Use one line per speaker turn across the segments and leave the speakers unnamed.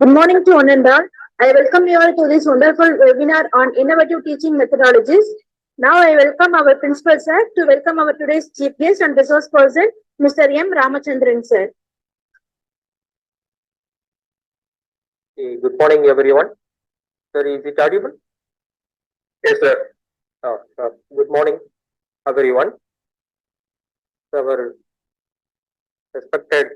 Good morning to one and all. I welcome you all to this wonderful webinar on innovative teaching methodologies. Now I welcome our principal sir to welcome our today's chief guest and resource person, Mr. M. Ramachandran sir.
Good morning, everyone. Sir, is it audible? Yes, sir. Good morning, everyone. Our respected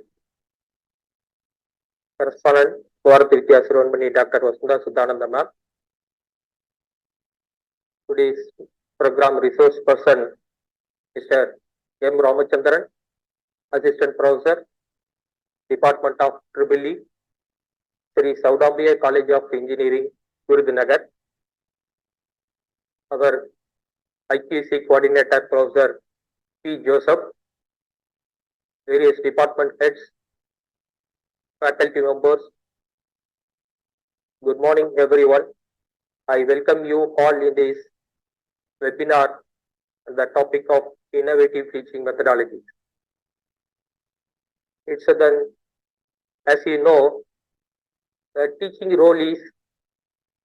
correspondent, R.THAMIZHARASAN, Dr. Vasudha Sudhananda ma'am. Today's program resource person, Mr. M. Ramachandran, Assistant Professor, Department of EEE, Sri Saudambiya College of Engineering, Virudunagar. Our IQC Coordinator, Professor P. Joseph, various department heads, faculty members. Good morning, everyone. I welcome you all in this webinar on the topic of innovative teaching methodologies. It's then, as you know, the teaching role is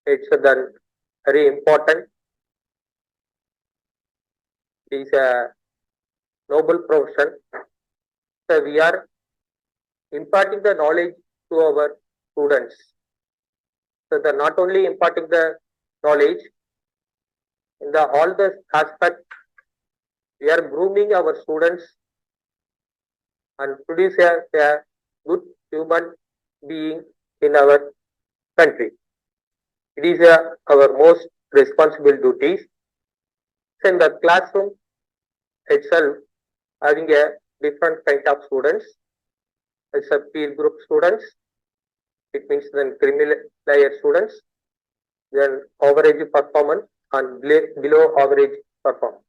then very important. It is a noble profession. So we are imparting the knowledge to our students. So they're not only imparting the knowledge, in all the aspects, we are grooming our students and produce a good human being in our country. It is our most responsible duties. So in the classroom itself, having a different kind of students. It's a peer group students. It means then criminal layer students, then average performance and below average performance.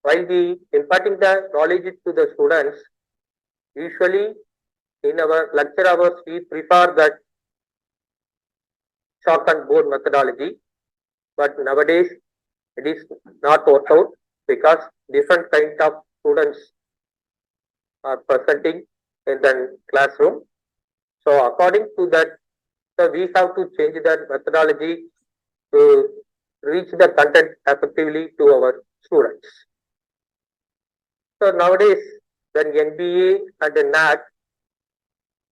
While we imparting the knowledge to the students, usually in our lecture hours, we prefer that chalk and board methodology, but nowadays it is not worked out because different kind of students are presenting in the classroom. So according to that, so we have to change that methodology to reach the content effectively to our students. So nowadays, then NBA and the NAT,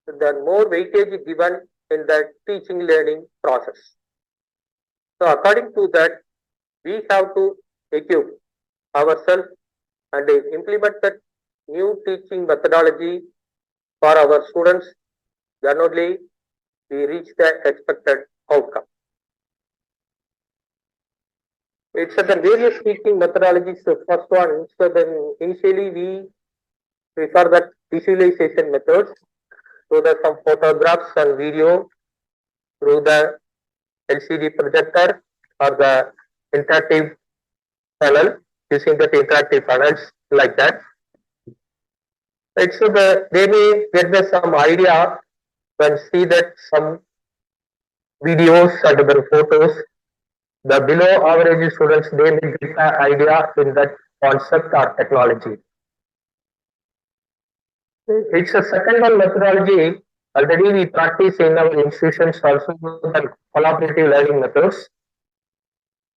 the more weightage is given in the teaching learning process. So according to that, we have to equip ourselves and implement that new teaching methodology for our students. Then only we reach the expected outcome. It's the various teaching methodologies. The first one, so then initially we prefer that visualization methods. So there's some photographs and video through the LCD projector or the interactive panel, using that interactive panels like that. Right, so they may get some idea when see that some videos and the photos, the below average students, they may get an idea in that concept or technology. It's a second one methodology. Already we practice in our institutions also the collaborative learning methods.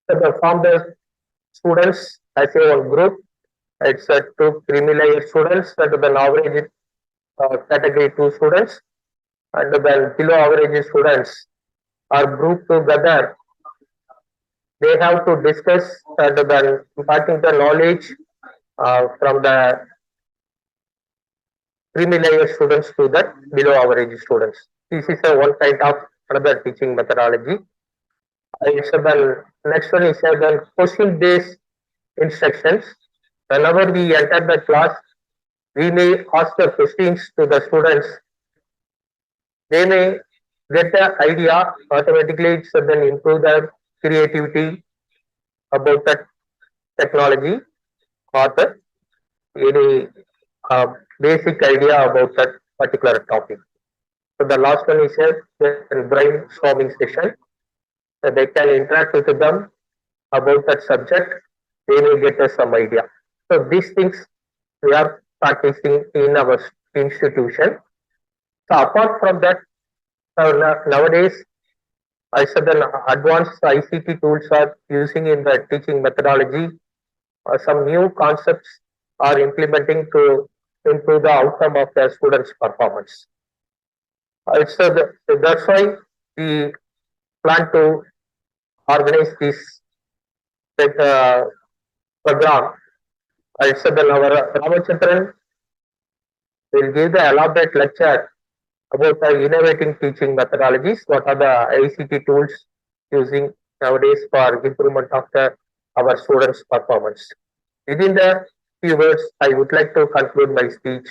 So the form the students as a one group. It's a two creamy layer students and then average category 2 students and then below average students are grouped together. They have to discuss and then imparting the knowledge from the creamy layer students to the below average students. This is a one kind of another teaching methodology. It's the next one is the question based instructions. Whenever we enter the class, we may ask the questions to the students. They may get the idea automatically. It's then improve their creativity about that technology or the any basic idea about that particular topic. So the last one is a brainstorming session. So they can interact with them about that subject. They may get some idea. So these things we are practicing in our institution. So apart from that, Nowadays, I said the advanced ICT tools are using in the teaching methodology. Some new concepts are implementing to improve the outcome of the students' performance. That's why we plan to organize this program. Also, the Ramachandran will give the elaborate lecture about the innovating teaching methodologies. What are the ICT tools using nowadays for improvement of our students' performance? Within the few words, I would like to conclude my speech.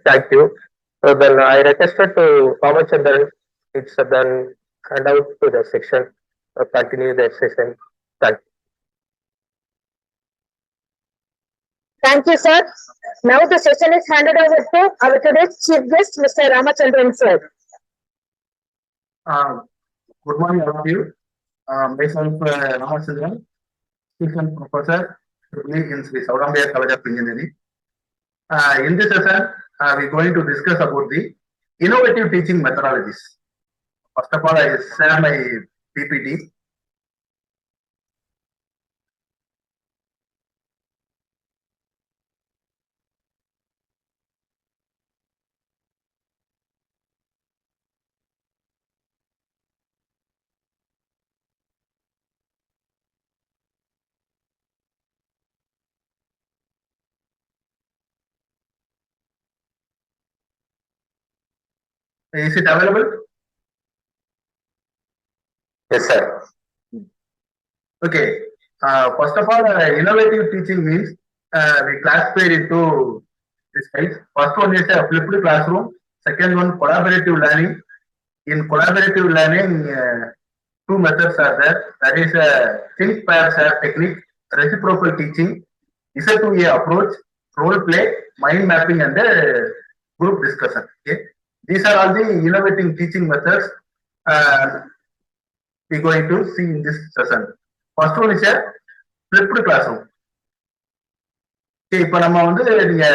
Thank you. So then I requested to Ramachandran. It's then hand out to the section. Continue the session. Thank you.
Thank you, sir. Now the session is handed over to our today's chief guest, Mr. Ramachandran, sir.
Good morning, all of you. Myself, Ramachandran, Assistant Professor in Sri Selvan.Manikandan College of Engineering. In this session, we are going to discuss about the innovative teaching methodologies. First of all, I share my PPT. Is it available?
Yes, sir.
Okay. First of all, innovative teaching means we classify it into this types. First one is a flipped classroom. Second one, collaborative learning. In collaborative learning, two methods are there. That is think, pair, share technique, reciprocal teaching, Z2A approach, role play, mind mapping, and group discussion. Okay, these are all the innovative teaching methods we're going to see in this session. First one is a flipped classroom. இப்போ நம்ம வந்து நீங்க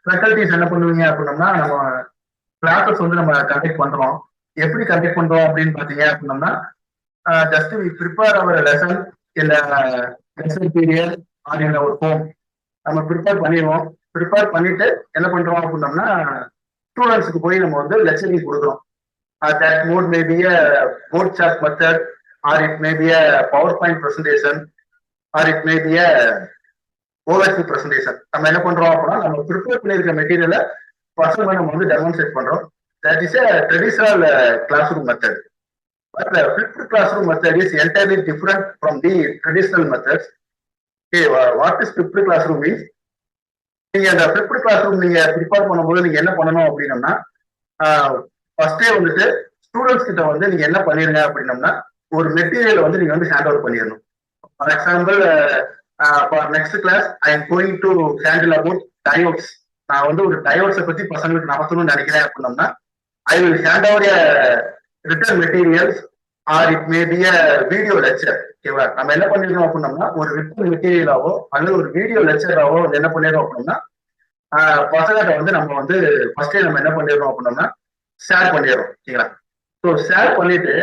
faculties என்ன பண்ணுவீங்க அப்படின்னோம்னா, நம்ம classes வந்து நம்ம conduct பண்றோம். எப்படி கண்டக்ட் பண்றோம் அப்படின்னு பாத்தீங்க அப்படின்னோம்னா, just we prepare our lesson இல்ல லெசன் பீரியட் ஆர் இல்ல ஒரு ஹோம் நம்ம ப்ரிப்பேர் பண்ணிடுவோம். ப்ரிப்பேர் பண்ணிட்டு என்ன பண்றோம் அப்படின்னோம்னா, ஸ்டூடெண்ட்ஸுக்கு போய் நம்ம வந்து லெக்சரிங் கொடுக்குறோம். That mode may be a board chat method, or it may be a PowerPoint presentation, or it may be a overseer presentation. நம்ம என்ன பண்றோம் அப்படின்னா, நம்ம ப்ரிப்பேர் பண்ணியிருக்க மெட்டீரியலை பசங்க நம்ம வந்து டெமான்ஸ்ட்ரேட் பண்றோம். That is a traditional classroom method. But the flipped classroom method is entirely different from the traditional methods. Okay, what is flipped classroom means? நீங்க அந்த flipped classroom நீங்க ப்ரிப்பேர் பண்ணும்போது நீங்க என்ன பண்ணணும் அப்படின்னம்னா, ஃபர்ஸ்டே வந்துட்டு ஸ்டூடெண்ட்ஸ் கிட்ட வந்து நீங்க என்ன பண்ணிருங்க அப்படின்னம்னா, ஒரு மெட்டீரியலை வந்து நீங்க வந்து ஹேண்ட் ஓவர் பண்ணிடணும். For example, for next class I am going to handle about diodes. நான் வந்து ஒரு டயோட்ஸை பத்தி பசங்களுக்கு நடத்தணும்னு நினைக்கிறேன் அப்படின்னம்னா, I will hand over a written materials, or it may be a video lecture. ஓகேவா, நம்ம என்ன பண்ணிடுறோம் அப்படின்னம்னா, ஒரு ரிட்டன் மெட்டீரியலாவோ அல்லது ஒரு வீடியோ லெக்சராவோ என்ன பண்ணிடுறோம் அப்படின்னா, பசங்கிட்ட வந்து நம்ம வந்து ஃபர்ஸ்டே நம்ம என்ன பண்ணிடுறோம் அப்படின்னம்னா ஷேர் பண்ணிடுறோம். ஓகேங்களா, ஸோ ஷேர் பண்ணிட்டு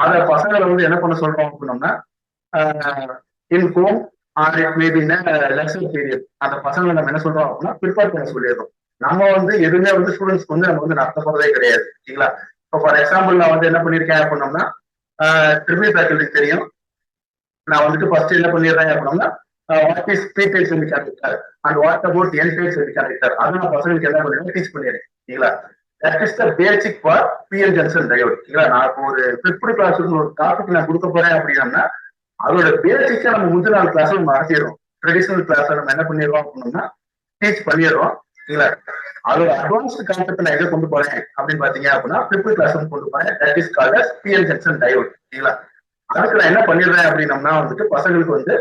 அதை பசங்களை வந்து என்ன பண்ண சொல்றோம் அப்படின்னம்னா, in home or it maybe lecture period அந்த பசங்களை நம்ம என்ன சொல்றோம் அப்படின்னா ப்ரிப்பேர் பண்ண சொல்லிடுறோம். நம்ம வந்து எதுவுமே வந்து ஸ்டூடெண்ட்ஸ்க்கு வந்து நம்ம வந்து நடத்த போறதே கிடையாது. சரிங்களா, இப்போ ஃபார் எக்ஸாம்பிள் நான் வந்து என்ன பண்ணிருக்கேன் அப்படின்னோம்னா, ட்ரிபிள் ஃபேக்கல்டிக்கு தெரியும். நான் வந்துட்டு ஃபர்ஸ்ட் என்ன பண்ணிடுறேன் அப்படின்னா, what is P type semiconductor and what about N type semiconductor அதை நான் பசங்களுக்கு என்ன பண்ணிடுறேன், டீச் பண்ணிடுறேன். சரிங்களா, that is the basic for PN junction diode. சரிங்களா, நான் இப்போ ஒரு ஃபிஃப்த் கிளாஸ் ஒரு டாபிக் நான் கொடுக்க போறேன் அப்படின்னா, அதோட பேசிக்கா நம்ம முந்தின நாள் கிளாஸ் நம்ம மாற்றிடுறோம். ட்ரெடிஷனல் கிளாஸ் நம்ம என்ன பண்ணிடுறோம் அப்படின்னா டீச் பண்ணிடுறோம். சரிங்களா, அதோட அட்வான்ஸ்டு கான்செப்ட் நான் எதை கொண்டு போறேன் அப்படின்னு பாத்தீங்க அப்படின்னா ஃபிஃப்த் கிளாஸ் கொண்டு போறேன். That is called as PN junction diode. சரிங்களா, அதுக்கு நான் என்ன பண்ணிடுறேன் அப்படின்னம்னா வந்துட்டு பசங்களுக்கு வந்து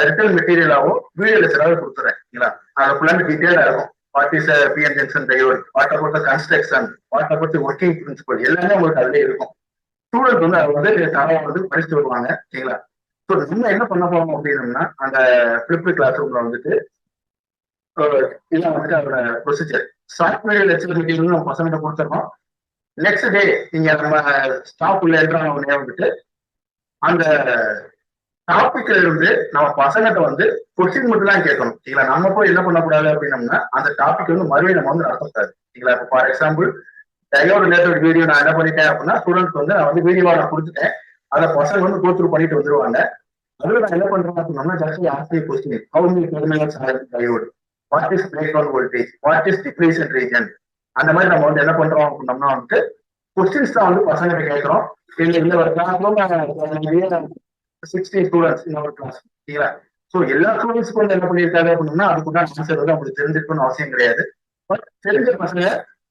ரிட்டன் மெட்டீரியலாவோ வீடியோ லெக்சராவோ கொடுத்துறேன். சரிங்களா, அதை ஃபுல்லாக டீட்டெயிலா இருக்கும். What is PN junction diode, what about the construction, what about the working principal எல்லாமே உங்களுக்கு அதுலேயே இருக்கும். ஸ்டூடெண்ட் வந்து அதை வந்து தரவா வந்து படிச்சுட்டு வருவாங்க. சரிங்களா, ஸோ நம்ம என்ன பண்ண போறோம் அப்படின்னம்னா, அந்த ஃபிளிப்டு கிளாஸ் ரூம்ல வந்துட்டு இதெல்லாம் வந்துட்டு அதோட ப்ரொசீஜர் சாஃப்ட்வேர் லெக்சர் மெட்டீரியல் நம்ம பசங்கிட்ட கொடுத்துருக்கோம். நெக்ஸ்ட் டே நீங்க நம்ம ஸ்டாப் உள்ள என்ட்ரான உடனே வந்துட்டு அந்த டாபிக்ல இருந்து நம்ம பசங்கிட்ட வந்து கொஸ்டின் மட்டும் தான் கேட்கணும். சரிங்களா? நம்ம போய் என்ன பண்ணக்கூடாது அப்படின்னம்னா அந்த டாபிக் வந்து மறுபடியும் நம்ம வந்து நடத்தக்கூடாது. சரிங்களா? இப்போ ஃபார் எக்ஸாம்பிள் டயோ ரிலேட்டட் வீடியோ நான் என்ன பண்ணிட்டேன் அப்படின்னா ஸ்டூடெண்ட்ஸ் வந்து நான் வந்து வீடியோவா நான் கொடுத்துட்டேன். அதை பசங்க வந்து கோ த்ரூ பண்ணிட்டு வந்துருவாங்க. அதுல நான் என்ன பண்றேன் அப்படின்னா just ask you question how many terminals are in diode, what is breakdown voltage, what is depletion region, அந்த மாதிரி நம்ம வந்து என்ன பண்றோம் அப்படின்னம்னா வந்துட்டு கொஸ்டின்ஸ் தான் வந்து பசங்க கேட்கிறோம். இந்த ஒரு கிளாஸ் 60 ஸ்டூடெண்ட்ஸ் இந்த ஒரு கிளாஸ். சரிங்களா? ஸோ எல்லா ஸ்டூடெண்ட்ஸ்க்கும் வந்து என்ன பண்ணியிருக்காங்க அப்படின்னா அதுக்குண்டான ஆன்சர் வந்து அவங்களுக்கு தெரிஞ்சிருக்கணும்னு அவசியம் கிடையாது. பட் தெரிஞ்ச பசங்க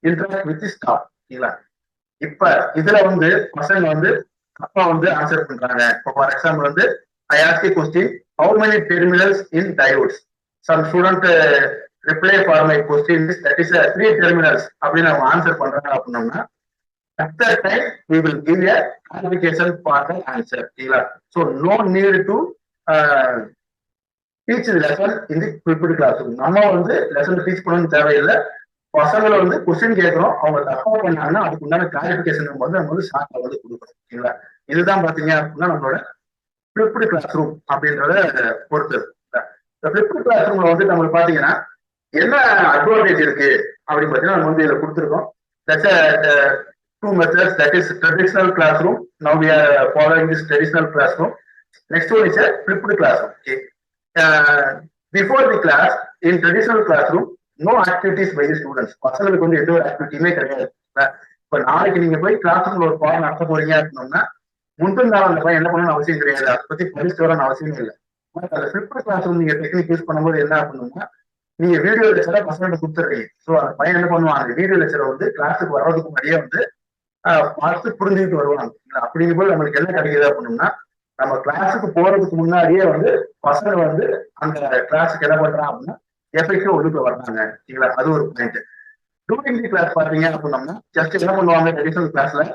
இன்டராக்ட் வித் ஸ்டாஃப். சரிங்களா? இப்ப இதுல வந்து பசங்க வந்து அப்பா வந்து ஆன்சர் பண்றாங்க. இப்போ ஃபார் எக்ஸாம்பிள் வந்து I ask a question, how many terminals in diodes? Some student reply for my question is that is 3 terminals அப்படின்னு அவங்க ஆன்சர் பண்றாங்க அப்படின்னோம்னா at that time we will give a clarification for the answer. So no need to teach the lesson in the prepared classroom. நம்ம வந்து lesson teach பண்ணணும்னு தேவையில்லை. பசங்களை வந்து question கேட்கிறோம், அவங்க தப்பா பண்ணாங்கன்னா அதுக்கு உண்டான கிளாரிபிகேஷன் வந்து நம்ம வந்து ஷார்ட்டா வந்து கொடுக்கணும். சரிங்களா? இதுதான் பாத்தீங்க அப்படின்னா நம்மளோட ஃபிளிப்டு கிளாஸ் ரூம் அப்படின்றத பொறுத்து. இந்த ஃபிளிப்டு கிளாஸ் ரூம்ல வந்து நம்மளுக்கு பாத்தீங்கன்னா என்ன அட்வான்டேஜ் இருக்கு அப்படின்னு பாத்தீங்கன்னா நம்ம வந்து இதுல கொடுத்துருக்கோம். Two methods, that is traditional classroom. Now we are following this traditional classroom. Next one is a flipped classroom. Okay. Before the class, in traditional classroom, no activities by the students. பசங்களுக்கு வந்து எந்த ஒரு ஆக்டிவிட்டியுமே கிடையாது. இப்ப நாளைக்கு நீங்க போய் class ரூம்ல ஒரு பாடம் நடத்த போறீங்க அப்படின்னோம்னா முன்பின் நாள் அந்த பையன் என்ன பண்ணணும்னு அவசியம் கிடையாது. அதை பத்தி படிச்சுட்டு வரணும்னு அவசியம் இல்லை. அந்த ஃபிளிப்டு கிளாஸ் ரூம் நீங்க டெக்னிக் யூஸ் பண்ணும்போது என்ன பண்ணணும்னா நீங்க வீடியோ லெக்சரை பசங்கள்ட்ட கொடுத்துறீங்க. ஸோ அந்த பையன் என்ன பண்ணுவான், அந்த வீடியோ லெக்சரை வந்து கிளாஸுக்கு வர்றதுக்கு முன்னாடியே வந்து பார்த்து புரிஞ்சுக்கிட்டு வருவாங்க. அப்படிங்கும் போது நம்மளுக்கு என்ன கிடைக்குது அப்படின்னா நம்ம கிளாஸுக்கு போறதுக்கு முன்னாடியே வந்து பசங்க வந்து அந்த கிளாஸுக்கு என்ன பண்றான் அப்படின்னா எஃபெக்டிவா ஒழுக்க வர்றாங்க. சரிங்களா? அது ஒரு பாயிண்ட். டூரிங் தி கிளாஸ் பாத்தீங்க அப்படின்னோம்னா ஜஸ்ட் என்ன பண்ணுவாங்க, ட்ரெடிஷனல் கிளாஸ்ல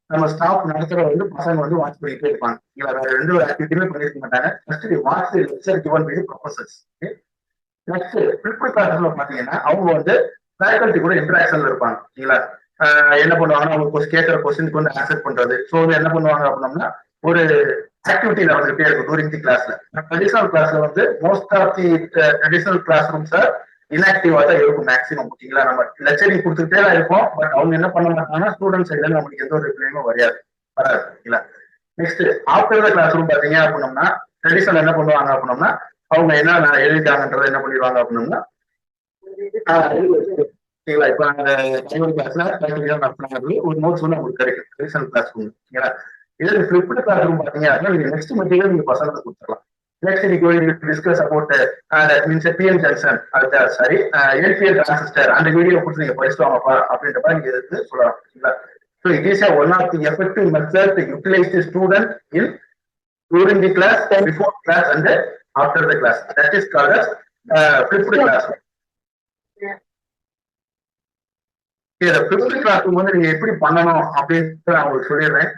நம்ம ஸ்டாஃப் நடத்துற வந்து பசங்க வந்து வாட்ச் பண்ணிட்டே இருப்பாங்க. சரிங்களா? வேற எந்த ஒரு ஆக்டிவிட்டியுமே பண்ணிருக்க மாட்டாங்க. Just watch the lecture given by the professors. Next flipped கிளாஸ்ல பாத்தீங்கன்னா அவங்க வந்து ஃபேக்கல்டி கூட இன்டராக்ஷன்ல இருப்பாங்க. சரிங்களா? என்ன பண்ணுவாங்கன்னா அவங்க கேட்கிற கொஸ்டினுக்கு வந்து ஆன்சர் பண்றது. ஸோ வந்து என்ன பண்ணுவாங்க அப்படின்னோம்னா ஒரு ஆக்டிவிட்டி நடந்துகிட்டே இருக்கும் டூரிங் தி கிளாஸ்ல. ட்ரெடிஷனல் கிளாஸ்ல வந்து most of the traditional classrooms இன்ஆக்டிவா தான் இருக்கும் மேக்ஸிமம். ஓகேங்களா? நம்ம லெக்சரிங் கொடுத்துட்டே தான் இருப்போம். பட் அவங்க என்ன பண்ண மாட்டாங்கன்னா ஸ்டூடெண்ட் சைட்ல நமக்கு எந்த ஒரு ரிப்ளையும் வராது. ஓகேங்களா? Next after the classroom பாத்தீங்க அப்படின்னோம்னா ட்ரெடிஷனல் என்ன பண்ணுவாங்க அப்படின்னோம்னா அவங்க என்ன எழுதிட்டாங்கன்றதை என்ன பண்ணிடுவாங்க அப்படின்னோம்னா சரிங்களா? இப்ப அந்த கிளாஸ்ல ஒரு நோட்ஸ் வந்து உங்களுக்கு கிடைக்கும் ட்ரெடிஷனல் கிளாஸ் ரூம். சரிங்களா? இது ஃபிளிப்டு கிளாஸ் ரூம் பாத்தீங்க அப்படின்னா நீங்க நெக்ஸ்ட் மெட்டீரியல் நீங்க பசங்களுக்கு கொடுத்துடலாம். நெக்ஸ்ட் இன்னைக்கு discuss about means PN junction, sorry LPL transistor, அந்த வீடியோ கொடுத்து நீங்க படிச்சுட்டு வாங்கப்பா அப்படின்ற மாதிரி நீங்க எடுத்து சொல்லலாம். சரிங்களா? So it is one of the effective methods to utilize the student in during the class, before class and after the class. That is called as flipped classroom. Flipped classroom வந்து நீங்க எப்படி பண்ணணும் அப்படின்னு நான் உங்களுக்கு சொல்லிடுறேன்.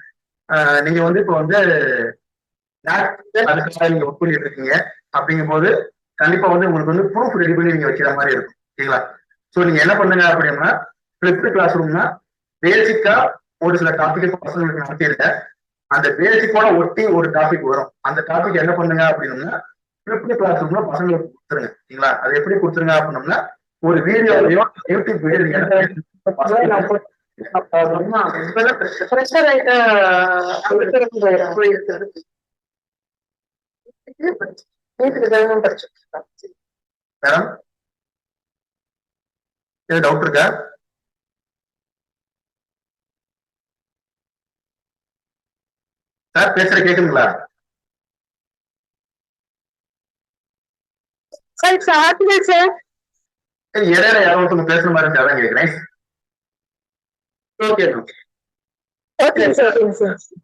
நீங்க வந்து இப்போ வந்து அதுக்காக நீங்க ஒர்க் பண்ணிட்டு இருக்கீங்க. அப்படிங்கும் போது கண்டிப்பா வந்து உங்களுக்கு வந்து ப்ரூஃப் ரெடி பண்ணி நீங்க வைக்கிற மாதிரி இருக்கும். சரிங்களா? ஸோ நீங்க என்ன பண்ணுங்க அப்படின்னா ஃபிளிப்டு கிளாஸ் ரூம்னா பேசிக்கா ஒரு சில டாபிக் பசங்களுக்கு நடத்தியிருக்கேன். அந்த பேசிக்கோட ஒட்டி ஒரு டாபிக் வரும். அந்த டாபிக் என்ன பண்ணுங்க அப்படின்னா ஃபிளிப்டு கிளாஸ் ரூம்ல பசங்களுக்கு கொடுத்துருங்க. சரிங்களா? அது எப்படி கொடுத்துருங்க அப்படின்னோம்னா ஒரு வீடியோலையோ யூடியூப் வீடியோ நீங்க டவுட் இருக்கா? சார் பேசுற கேக்குங்களா?
சார்
இடையில யாரோ ஒருத்தவங்க பேசுற மாதிரி இருந்தா தான் கேக்குறேன். ஓகே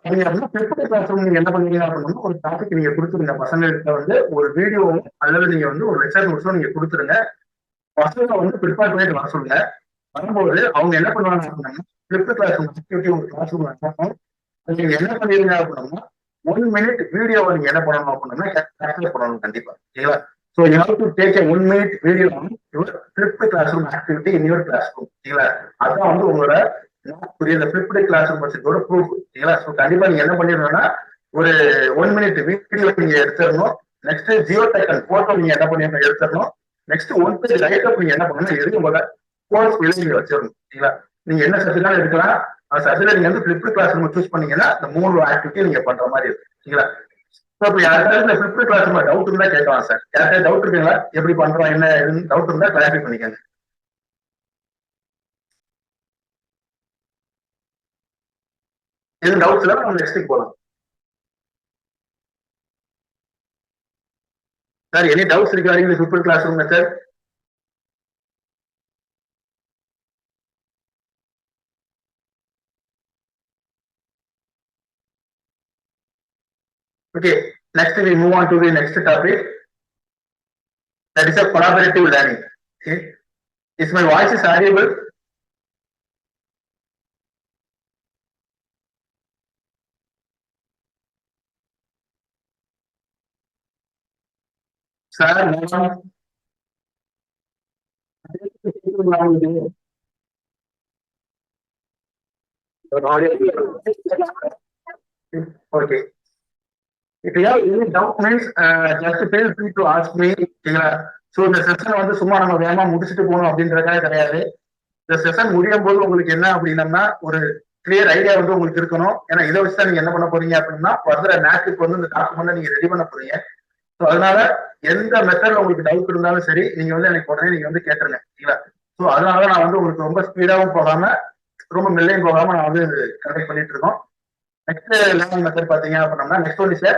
நீங்க ஃபிளிப்டு கிளாஸ் ரூம் நீங்க என்ன பண்ணீங்க அப்படின்னா ஒரு டாபிக் நீங்க கொடுத்துருங்க பசங்கள்கிட்ட வந்து ஒரு வீடியோ அல்லது நீங்க வந்து ஒரு லெக்சர் நோட்ஸோ நீங்க கொடுத்துருங்க. பசங்க வந்து ப்ரிப்பேர் பண்ணிட்டு வர சொல்லுங்க. வரும்போது அவங்க என்ன பண்ணுவாங்க அப்படின்னா ஃபிளிப்டு கிளாஸ் ரூம் ஆக்டிவிட்டி உங்க கிளாஸ் ரூம் நீங்க என்ன பண்ணிருங்க அப்படின்னா 1 minute வீடியோவை நீங்க என்ன பண்ணணும் அப்படின்னா கேப்சர் பண்ணணும் கண்டிப்பா. சரிங்களா? So you have to take a 1 minute video on your flipped classroom activity in your classroom. சரிங்களா? அதான் வந்து உங்களோட இந்த ஃபிளிப்டு கிளாஸ் ரூம் பட்ஜெட்டோட ப்ரூஃப். ஓகேங்களா? ஸோ கண்டிப்பா நீங்க என்ன பண்ணிடணும்னா ஒரு 1 minute வீடியோ நீங்க எடுத்துடணும். நெக்ஸ்ட் ஜியோ டேக்கன் போட்டோ நீங்க என்ன பண்ணிடணும் எடுத்துடணும். நெக்ஸ்ட் 1 page ரைட் அப் நீங்க என்ன பண்ணணும் எதுவும் போல கோர்ஸ் நீங்க வச்சிடணும். ஓகேங்களா? நீங்க என்ன சப்ஜெக்ட்னாலும் எடுக்கலாம். அந்த சப்ஜெக்ட்ல நீங்க வந்து ஃபிளிப்டு கிளாஸ் ரூம் சூஸ் பண்ணீங்கன்னா இந்த 3 ஆக்டிவிட்டி நீங்க பண்ற மாதிரி இருக்கு. ஓகேங்களா? ஸோ இப்போ யாருக்காவது இந்த ஃபிளிப்டு கிளாஸ் ரூம் டவுட் இருந்தா கேட்கலாம் சார். யாருக்காவது டவுட் இருக்குங்களா? எப்படி பண்றோம் என்ன டவுட் இருந்தா கிளாரிஃபை பண்ணிக்கங்க. எதுவும் டவுட்ஸ் இல்லை நம்ம நெக்ஸ்ட் போகலாம். Sir any doubts regarding the flipped classroom method? Okay, next we move on to the next topic. That is a collaborative learning. Okay, is my voice is audible? Sir, okay. If you have any doubt means just feel free to ask me. So இந்த session வந்து சும்மா நம்ம வேகமா முடிச்சுட்டு போகணும் அப்படின்றதுக்காக கிடையாது. இந்த செஷன் முடியும் போது உங்களுக்கு என்ன அப்படின்னா ஒரு கிளியர் ஐடியா வந்து உங்களுக்கு இருக்கணும். ஏன்னா இதை வச்சுதான் நீங்க என்ன பண்ண போறீங்க அப்படின்னா ஃபர்தர் நேக்குக்கு வந்து இந்த டாக்குமெண்ட் நீங்க ரெடி பண்ண போறீங்க. ஸோ அதனால எந்த மெத்தட்ல உங்களுக்கு டவுட் இருந்தாலும் சரி நீங்க வந்து எனக்கு உடனே நீங்க வந்து கேட்டுருங்க. சரிங்களா? ஸோ அதனால நான் வந்து உங்களுக்கு ரொம்ப ஸ்பீடாவும் போகாம ரொம்ப மெல்லையும் போகாம நான் வந்து கனெக்ட் பண்ணிட்டு இருக்கோம். Next learning method பாத்தீங்க அப்படின்னா next one is a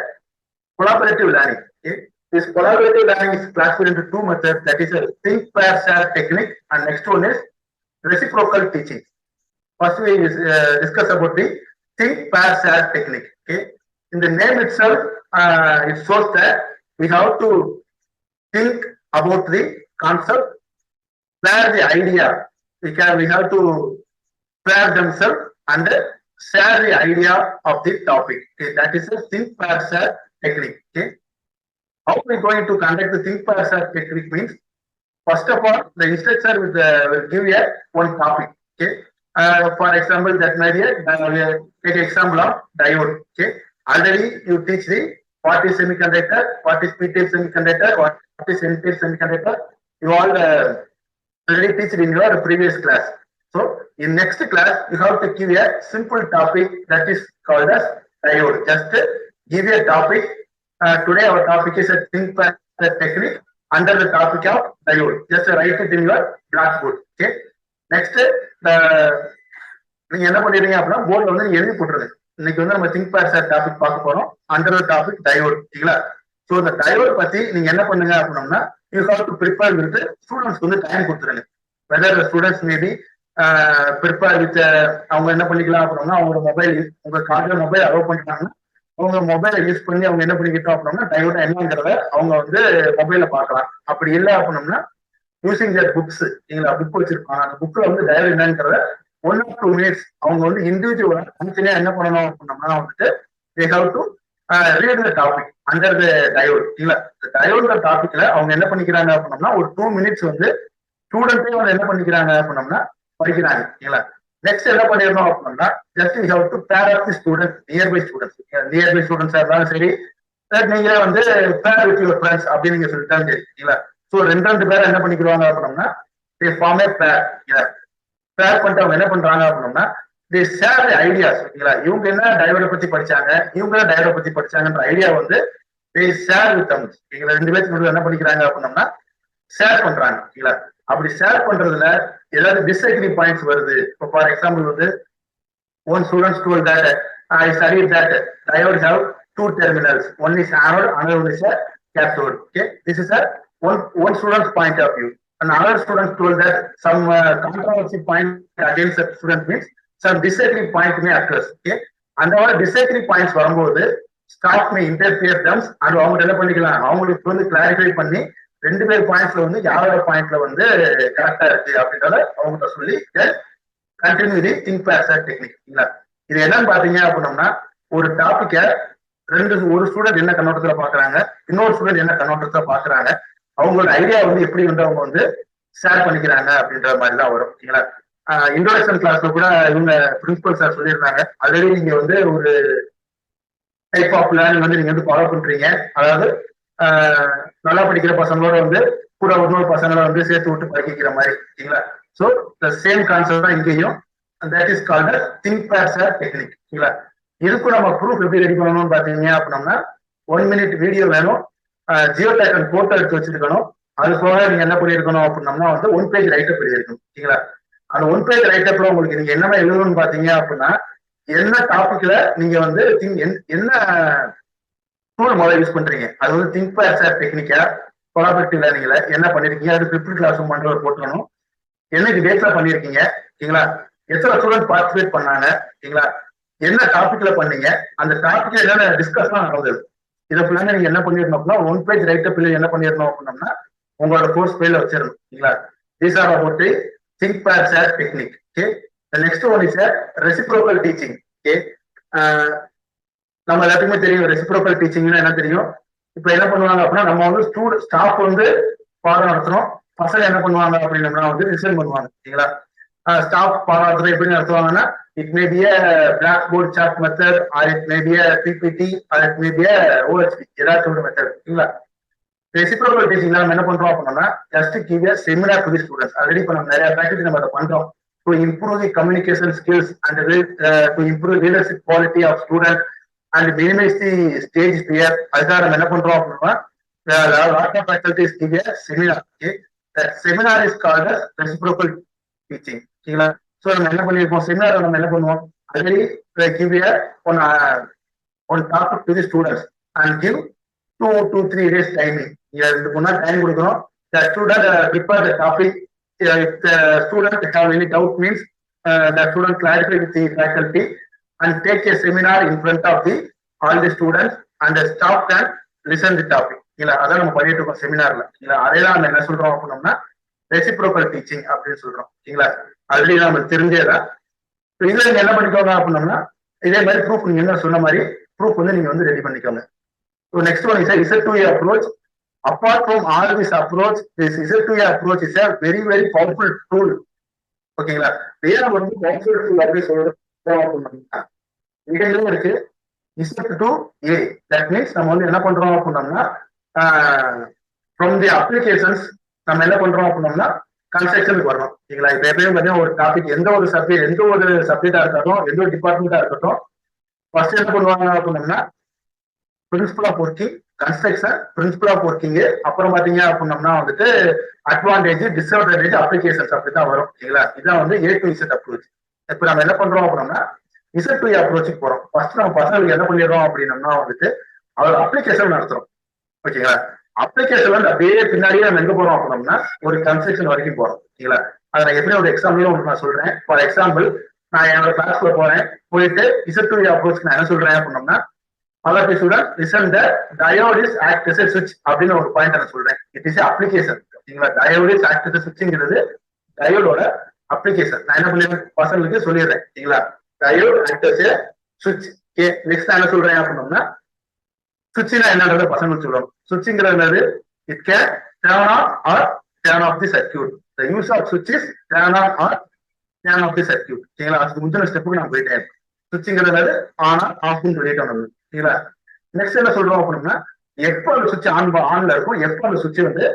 collaborative learning. Okay? This collaborative learning is classified into 2 methods, that is a think pair share technique and next one is reciprocal teaching. First we discuss about the think pair share technique. Okay? In the name itself it shows that we have to think about the concept, share the idea. We have to pair themselves and share the idea of the topic. Okay, that is a think pair share technique. Okay, how we going to conduct the think pair share technique means first of all the instructor will give you one topic. Okay, for example that may be take example of diode. Okay, already you teach the what is semiconductor, what is p-type semiconductor, what is n-type semiconductor. You all already teach in your previous class. So in next class, you have to give a simple topic that is called as diode. Just give a topic. Today our topic is a think pair technique under the topic of diode. Just write it in your blackboard. Okay. Next, நீங்க என்ன பண்ணிடுறீங்க அப்படின்னா போர்டில் வந்து நீங்க எழுதி போட்டுருங்க. இன்னைக்கு வந்து நம்ம திங்க் பேர் சார் டாபிக் பார்க்க போறோம். Under topic diode. சரிங்களா? ஸோ இந்த டயோட் பத்தி நீங்க என்ன பண்ணுங்க அப்படின்னா you have to prepare with ஸ்டூடெண்ட்ஸ்க்கு வந்து டைம் கொடுத்துருங்க. Whether students maybe prepare with அவங்க என்ன பண்ணிக்கலாம் அப்படின்னா அவங்களோட மொபைல் உங்க கார்டுல மொபைல் அலோவ் பண்ணிட்டாங்கன்னா அவங்க மொபைலை யூஸ் பண்ணி அவங்க என்ன பண்ணிக்கிட்டோம் அப்படின்னா டயோட என்னங்கிறத அவங்க வந்து மொபைல பார்க்கலாம். அப்படி இல்லை அப்படின்னம்னா யூசிங் தேர் புக்ஸ். நீங்களா புக் வச்சிருப்பாங்க, அந்த புக்ல வந்து டயோட் என்னங்கிறத 1 or 2 minutes அவங்க வந்து இண்டிவிஜுவலா தனித்தனியா என்ன பண்ணணும் அப்படின்னம்னா வந்துட்டு they have to read the topic under the diode. இல்ல டயோட டாபிக்ல அவங்க என்ன பண்ணிக்கிறாங்க அப்படின்னம்னா ஒரு 2 minutes வந்து ஸ்டூடெண்ட்டே வந்து என்ன பண்ணிக்கிறாங்க அப்படின்னம்னா படிக்கிறாங்க. இல்ல நெக்ஸ்ட் என்ன பண்ணிடணும் அப்படின்னா just you have to pair off the student nearby ஸ்டூடெண்ட்ஸா இருந்தாலும் சரி நீங்களே வந்து பேர் வித் யுவர் ஃப்ரெண்ட்ஸ் அப்படின்னு நீங்க சொல்லிட்டாலும் சரி. இல்ல ஸோ 2 பேர் என்ன பண்ணிக்கிறாங்க அப்படின்னா தே ஃபார்ம் ஏ பேர். இல்ல பேர் பண்ணிட்டு அவங்க என்ன பண்றாங்க அப்படின்னா தே ஷேர் தி ஐடியாஸ். ஓகேங்களா? இவங்க என்ன டயோட பத்தி படிச்சாங்க, இவங்க டயோட பத்தி படிச்சாங்கன்ற ஐடியா வந்து தே ஷேர் வித் தம். நீங்க 2 பேருக்கு என்ன பண்ணிக்கிறாங்க அப்படின்னா ஷேர் பண்றாங்க. இல்ல அப்படி ஷேர் பண்றதுல ஏதாவது டிஸ்அக்ரி பாயிண்ட்ஸ் வருது. இப்போ ஃபார் எக்ஸாம்பிள் வந்து one student told that I studied that diode have 2 terminals, one is anode, another one is a cathode. Okay, this is a one student's point of view. Another student told that some controversy point against the student means some disagree point may occur. Okay, and our disagree points வரும்போது staff may interfere them and அவங்க என்ன பண்ணிக்கலாம் அவங்களுக்கு வந்து clarify பண்ணி 2 பேர் பாயிண்ட்ஸ்ல வந்து யாரோட பாயிண்ட்ல வந்து கரெக்டா இருக்கு அப்படின்றத அவங்ககிட்ட சொல்லி கண்டினியூ தி திங்க் பேர் ஷேர் டெக்னிக். இது என்னன்னு பாத்தீங்க அப்படின்னம்னா ஒரு டாபிக்க ஒரு ஸ்டூடெண்ட் என்ன கண்ணோட்டத்துல பாக்குறாங்க, இன்னொரு ஸ்டூடெண்ட் என்ன கண்ணோட்டத்துல பாக்குறாங்க, அவங்களோட ஐடியா வந்து எப்படி வந்து அவங்க வந்து ஷேர் பண்ணிக்கிறாங்க அப்படின்ற மாதிரி தான் வரும். ஓகேங்களா? இன்ட்ரோடக்ஷன் கிளாஸ்ல கூட இவங்க பிரின்சிபல் சார் சொல்லியிருந்தாங்க. ஆல்ரெடி நீங்க வந்து ஒரு டைப் ஆஃப் லேர்னிங் வந்து நீங்க வந்து ஃபாலோ பண்றீங்க. அதாவது நல்லா படிக்கிற பசங்களோட வந்து கூட இன்னொரு பசங்களை வந்து சேர்த்து விட்டு படிக்கிற மாதிரி சரிங்களா. ஸோ த சேம் கான்செப்ட் தான் இங்கேயும். That is called think pairs technique சரிங்களா. இதுக்கும் நம்ம ப்ரூஃப் எப்படி ரெடி பண்ணணும்னு பாத்தீங்க அப்படின்னா 1 minute வீடியோ வேணும், ஜியோ டேக்கன் போட்டோ எடுத்து வச்சிருக்கணும். அது போக நீங்க என்ன பண்ணிருக்கணும் அப்படின்னம்னா வந்து 1 page ரைட்டப் எழுதிருக்கணும் சரிங்களா. அந்த 1 page ரைட்டப்ல உங்களுக்கு நீங்க என்னென்ன எழுதணும்னு பாத்தீங்க அப்படின்னா என்ன டாபிக்ல நீங்க வந்து என்ன டூல் முதல்ல யூஸ் பண்றீங்க, அது வந்து திங்க் பேர்ஸ் டெக்னிக்கா கொலாபரேட்டிவ் லேர்னிங்ல என்ன பண்ணிருக்கீங்க, அது பிப்த் கிளாஸ் பண்றவர் போட்டணும், என்னைக்கு டேட்ல பண்ணிருக்கீங்க சரிங்களா, எத்தனை ஸ்டூடெண்ட் பார்ட்டிசிபேட் பண்ணாங்க சரிங்களா, என்ன டாபிக்ல பண்ணீங்க, அந்த டாபிக்ல என்னென்ன டிஸ்கஸ்லாம் நடந்தது, இதை ஃபுல்லாக நீங்க என்ன பண்ணிருந்தோம் அப்படின்னா 1 page ரைட்டப் என்ன பண்ணிருந்தோம் அப்படின்னோம்னா உங்களோட கோர்ஸ் பேர்ல வச்சிடணும் சரிங்களா. These are about the think pairs technique. Okay, the next one is reciprocal teaching. Okay, நம்ம எல்லாத்துக்குமே தெரியும் ரெசிப்ரோக்கல் டீச்சிங்னா என்ன தெரியும். இப்ப என்ன பண்ணுவாங்க அப்படின்னா நம்ம வந்து ஸ்டாஃப் வந்து பாடம் நடத்துறோம், பசங்க என்ன பண்ணுவாங்க அப்படின்னா வந்து ரிசல்ட் பண்ணுவாங்க சரிங்களா. ஸ்டாஃப் பாடம் நடத்துறது எப்படி நடத்துவாங்கன்னா it may be blackboard chart method, or it may be PPT, or it may be OHP, ஏதாச்சும் ஒரு மெத்தட் சரிங்களா. ரெசிப்ரோக்கல் டீச்சிங்ல நம்ம என்ன பண்றோம் அப்படின்னா just give a seminar to the students. Already இப்ப நம்ம நிறைய ப்ராக்டிஸ் நம்ம அதை பண்றோம். To improve the communication skills and to improve leadership quality of student and minimize the stage fear. அதுக்காக நம்ம என்ன பண்றோம் அப்படின்னா lot of faculties give a seminar. Okay, that seminar is called as reciprocal teaching. சரிங்களா. So நம்ம என்ன பண்ணிருப்போம், seminar நம்ம என்ன பண்ணுவோம், already give a one topic to the students and give 2 to 3 days timing. நீங்க 2 நாள் டைம் கொடுக்குறோம். The student prepare the topic. If the student have any doubt means the student clarify with the faculty and take a seminar in front of all the students and the staff can listen the topic. இல்ல அதான் நம்ம பண்ணிட்டு இருக்கோம் செமினார்ல. இல்ல அதேதான் நம்ம என்ன சொல்றோம் அப்படின்னோம்னா ரெசிப்ரோக்கல் டீச்சிங் அப்படின்னு சொல்றோம் சரிங்களா. ஆல்ரெடி நமக்கு தெரிஞ்சேதான். இதுல நீங்க என்ன பண்ணிக்கோங்க அப்படின்னோம்னா இதே மாதிரி ப்ரூஃப் நீங்க என்ன சொன்ன மாதிரி ப்ரூஃப் வந்து நீங்க வந்து ரெடி பண்ணிக்கோங்க. So next one is a Z2A approach. Apart from all this approach, this Z2A approach is a very very powerful tool. ஓகேங்களா. ஏன் வந்து பவர்ஃபுல் டூல் அப்படின்னு சொல்றோம் இதுல இருக்கு Z2A. தட் மீன்ஸ் நம்ம வந்து என்ன பண்றோம் அப்படின்னோம்னா ஃப்ரம் தி அப்ளிகேஷன்ஸ் நம்ம என்ன பண்றோம் அப்படின்னோம்னா கன்ஸ்ட்ரக்ஷனுக்கு வரணும் சரிங்களா. இப்ப எப்பயும் பார்த்தீங்கன்னா ஒரு டாபிக் எந்த ஒரு சப்ஜெக்டா இருக்கட்டும், எந்த ஒரு டிபார்ட்மெண்டா இருக்கட்டும், ஃபர்ஸ்ட் என்ன பண்ணுவாங்க அப்படின்னோம்னா principle of working, construction, principle of working, அப்புறம் பாத்தீங்க அப்படின்னம்னா வந்துட்டு அட்வான்டேஜ், டிஸ்அட்வான்டேஜ், அப்ளிகேஷன்ஸ் அப்படிதான் வரும் சரிங்களா. இதான் வந்து A to Z அப்ரோச். இப்ப நம்ம என்ன பண்றோம் அப்படின்னா Z2A அப்ரோச்சுக்கு போறோம். ஃபர்ஸ்ட் நம்ம பசங்களுக்கு என்ன பண்ணிடுறோம் அப்படின்னம்னா வந்துட்டு அவர் அப்ளிகேஷன் நடத்துறோம் ஓகேங்களா. அப்ளிகேஷன் வந்து அப்படியே பின்னாடியே நம்ம எங்க போறோம் அப்படின்னம்னா ஒரு கன்ஸ்ட்ரக்ஷன் வரைக்கும் போறோம் சரிங்களா. அதை நான் எப்படி ஒரு எக்ஸாம்பிளும் உங்களுக்கு நான் சொல்றேன். ஃபார் எக்ஸாம்பிள் நான் என்னோட கிளாஸ்ல போறேன், போயிட்டு Z2A அப்ரோச்சுக்கு நான் என்ன சொல்றேன் அப்படின்னம்னா other student listen the diode is act as a switch அப்படின்னு ஒரு பாயிண்ட் நான் சொல்றேன். இட் இஸ் அப்ளிகேஷன் சரிங்களா. diode is act as a switchங்கிறது டயோடோட அப்ளிகேஷன். நான் என்ன பண்ணி பசங்களுக்கு சொல்லிடுறேன் சரிங்களா. diode act as a switch. Okay, next நான் என்ன சொல்றேன் அப்படின்னா சுவிட்ச்னா என்னன்றத பசங்களுக்கு சொல்லுவோம். சுவிட்ச்ங்கிறது என்னது, it can turn on or turn off the circuit. The use of சுவிட்ச் is turn on or turn off the circuit சரிங்களா. அதுக்கு முந்தின ஸ்டெப்புக்கு நான் போயிட்டேன். சுவிட்ச்ங்கிறது ஆன் ஆஃப்னு சொல்லிட்டோம் நம்ம சரிங்களா. நெக்ஸ்ட் என்ன சொல்றோம் அப்படின்னா எப்போ அந்த சுவிட்ச் ஆன்ல இருக்கும், எப்போ அந்த சுவிட்ச் வந்து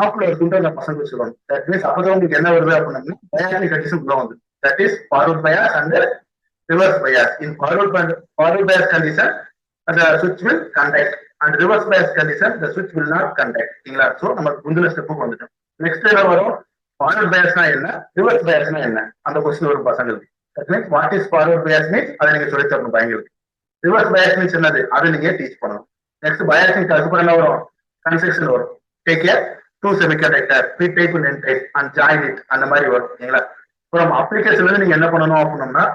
ஆஃப்ல இருக்குன்ற அந்த பசங்க சொல்லுவாங்க. தட் மீன்ஸ் அப்பதான் உங்களுக்கு என்ன வருது அப்படின்னா பயாசிங் கண்டிஷன் உள்ள வந்து that is forward bias and reverse bias. In forward bias condition the switch will conduct and reverse bias condition the switch will not conduct சரிங்களா. சோ நம்ம முந்தின ஸ்டெப்புக்கு வந்துட்டோம். நெக்ஸ்ட் என்ன வரும், ஃபார்வர்ட் பயாஸ்னா என்ன, ரிவர்ஸ் பயாஸ்னா என்ன, அந்த क्वेश्चन வரும் பசங்களுக்கு. That means what is forward bias means அதை நீங்க சொல்லி தரணும் பையங்களுக்கு. ரிவர்ஸ் பயாஸ் மீன்ஸ் என்னது, அதை நீங்க டீச் பண்ணணும். நெக்ஸ்ட் பயாசிங் அதுக்கப்புறம் என்ன வரும், கன்ஸ்ட்ரக்ஷன் வரும். Take care 2 semiconductor p type and n type and join it அந்த மாதிரி வரும் சரிங்களா. அப்புறம் அப்ளிகேஷன்ல இருந்து நீங்க என்ன பண்ணணும் அப்படின்னா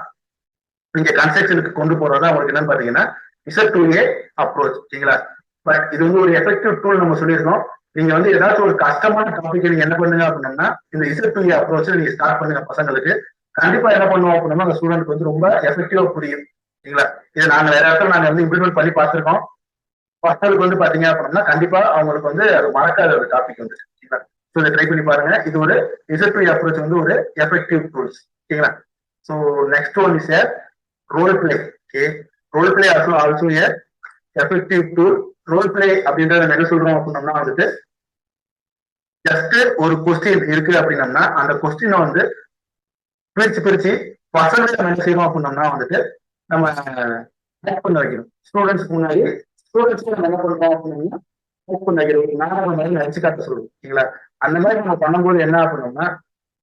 நீங்க கன்ஸ்ட்ரக்ஷனுக்கு கொண்டு போறதா உங்களுக்கு என்னன்னு பாத்தீங்கன்னா Z2A அப்ரோச் சரிங்களா. பட் இது வந்து ஒரு எஃபெக்டிவ் டூல் நம்ம சொல்லியிருக்கோம். நீங்க வந்து ஏதாச்சும் ஒரு கஷ்டமான டாபிக் நீங்க என்ன பண்ணுங்க அப்படின்னா இந்த Z2A அப்ரோச் நீங்க ஸ்டார்ட் பண்ணுங்க பசங்களுக்கு. கண்டிப்பா என்ன பண்ணுவோம் அப்படின்னா அந்த ஸ்டூடெண்ட்க்கு வந்து ரொம்ப எஃபெக்டிவா புரியும் சரிங்களா. இதை நாங்க வேற இடத்துல நாங்க வந்து இம்ப்ளிமெண்ட் பண்ணி பார்த்திருக்கோம். பசங்களுக்கு வந்து பாத்தீங்க அப்படின்னா கண்டிப்பா அவங்களுக்கு வந்து அது மறக்காத ஒரு டாபிக் வந்து சரிங்களா. ஸோ இதை ட்ரை பண்ணி பாருங்க. இது ஒரு Z2A அப்ரோச் வந்து ஒரு எஃபெக்டிவ் டூல்ஸ். ஓகேங்களா. So next one is a role play. Okay, role play also a effective tool. Role play அப்படின்றத நம்ம என்ன சொல்றோம் அப்படின்னோம்னா வந்துட்டு ஜஸ்ட் ஒரு கொஸ்டின் இருக்கு அப்படின்னம்னா அந்த கொஸ்டினை வந்து பிரிச்சு பசங்களை என்ன செய்வோம் அப்படின்னோம்னா வந்துட்டு நம்ம ஆட் பண்ண வைக்கணும். ஸ்டூடெண்ட்ஸ்க்கு முன்னாடி ஸ்டூடெண்ட்ஸ்க்கு நம்ம என்ன பண்றோம் அப்படின்னா ஆட் பண்ண வைக்கிறோம். நாடகம் மாதிரி நடிச்சு காட்ட சொல்லுவோம். ஓகேங்களா. அந்த மாதிரி நம்ம பண்ணும்போது என்ன பண்ணோம்னா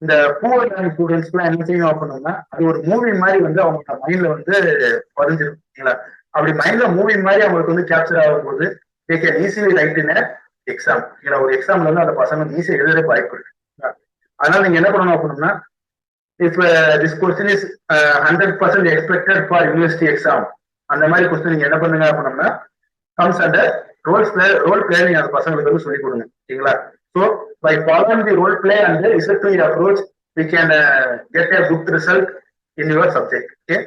இந்த பூவர் ஸ்டூடெண்ட்ஸ்க்கு எல்லாம் என்ன செய்யணும் அப்படின்னோம்னா அது ஒரு மூவி மாதிரி வந்து அவங்க மைண்ட்ல வந்து பதிஞ்சிடும். ஓகேங்களா. அப்படி மைண்ட்ல மூவி மாதிரி அவங்களுக்கு வந்து கேப்சர் ஆகும் போது they can easily write in a exam. ஒரு எக்ஸாம்ல வந்து அந்த பசங்க ஈஸியா எழுத வாய்ப்பு இருக்கு. அதனால நீங்க என்ன பண்ணணும் அப்படின்னா if this question is 100% expected for university exam, அந்த மாதிரி கொஸ்டின் நீங்க என்ன பண்ணுங்க அப்படின்னா comes under ரோல் பிளே நீங்க அந்த பசங்களுக்கு வந்து சொல்லிக் கொடுங்க. ஓகேங்களா. So by following the role play and the effective approach we can get a good result in your subject. Okay,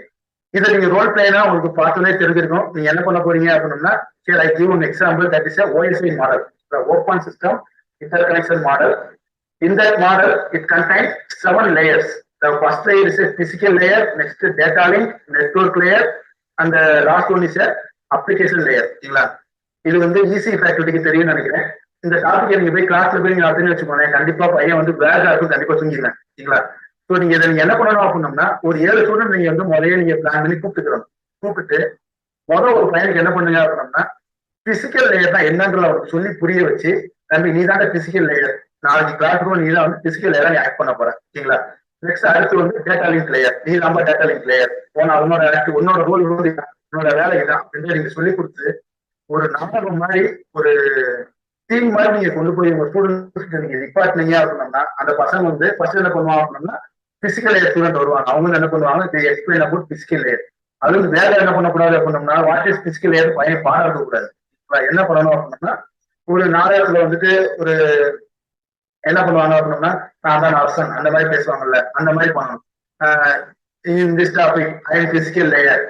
இதை நீங்க ரோல் பிளேனா உங்களுக்கு பார்த்தோன்னே தெரிஞ்சிருக்கும். நீங்க என்ன பண்ண போறீங்க அப்படின்னா சரி, I give an example that is a OSI model, the open system interconnection model. In that model it contains 7 layers. The first layer is a physical layer, next data link, network layer, and the last one is a application layer. ஓகேங்களா. இது வந்து easy ஃபேக்கல்ட்டிக்கு தெரியும்னு நினைக்கிறேன். இந்த topic நீங்க போய் கிளாஸ்ல போய் நீங்க அப்படின்னு வச்சுக்கோங்க, கண்டிப்பா பையன் வந்து பேகா இருக்கும், கண்டிப்பா தூங்கிடுவேன். ஓகேங்களா. ஸோ நீங்க இதை நீங்க என்ன பண்ணணும் அப்படின்னோம்னா ஒரு 7 ஸ்டூடெண்ட் நீங்க வந்து முதல்ல நீங்க பிளான் பண்ணி கூப்பிட்டு ஒரு பையனுக்கு என்ன பண்ணுங்க அப்படின்னோம்னா பிசிக்கல் லேயர் தான் என்னன்றத அவருக்கு சொல்லி புரிய வச்சு, தம்பி நீ தான் பிசிக்கல் லேயர், நாளைக்கு கிளாஸ்க்கு நீ தான் வந்து பிசிக்கல் லேயரா நீ ஆக்ட் பண்ண போற. ஓகேங்களா. நெக்ஸ்ட் அடுத்து வந்து டேட்டா லிங்க் லேயர், நீ தான் டேட்டா லிங்க் லேயர், உன்னோட ரோல் உன்னோட வேலை இதான் அப்படின்னு நீங்க சொல்லி கொடுத்து ஒரு நாடகம் மாதிரி ஒரு டீம் மாதிரி நீங்க கொண்டு போய் உங்க ஸ்டூடெண்ட்ஸ் நீங்க நிப்பாட்டினீங்க அப்படின்னோம்னா அந்த பசங்க வந்து ஃபர்ஸ்ட் என்ன பண்ணுவாங்க அப்படின்னா பிசிக்கல் லேயர் ஸ்டூடெண்ட் வருவாங்க. அவங்க என்ன பண்ணுவாங்க எக்ஸ்பிளைன் அபவுட் பிசிக்கல் லேயர். அது வந்து வேலை என்ன பண்ணக்கூடாது அப்படின்னோம்னா வாட் இஸ் பிசிக்கல் லேயர் பையன் பாராட்ட கூடாது. என்ன பண்ணணும் அப்படின்னா ஒரு நாடகத்துல வந்துட்டு ஒரு என்ன பண்ணுவாங்க அப்படின்னா நான் தான் அரசன் அந்த மாதிரி பேசுவாங்கல்ல, அந்த மாதிரி பண்ணணும். In this topic I am physical layer,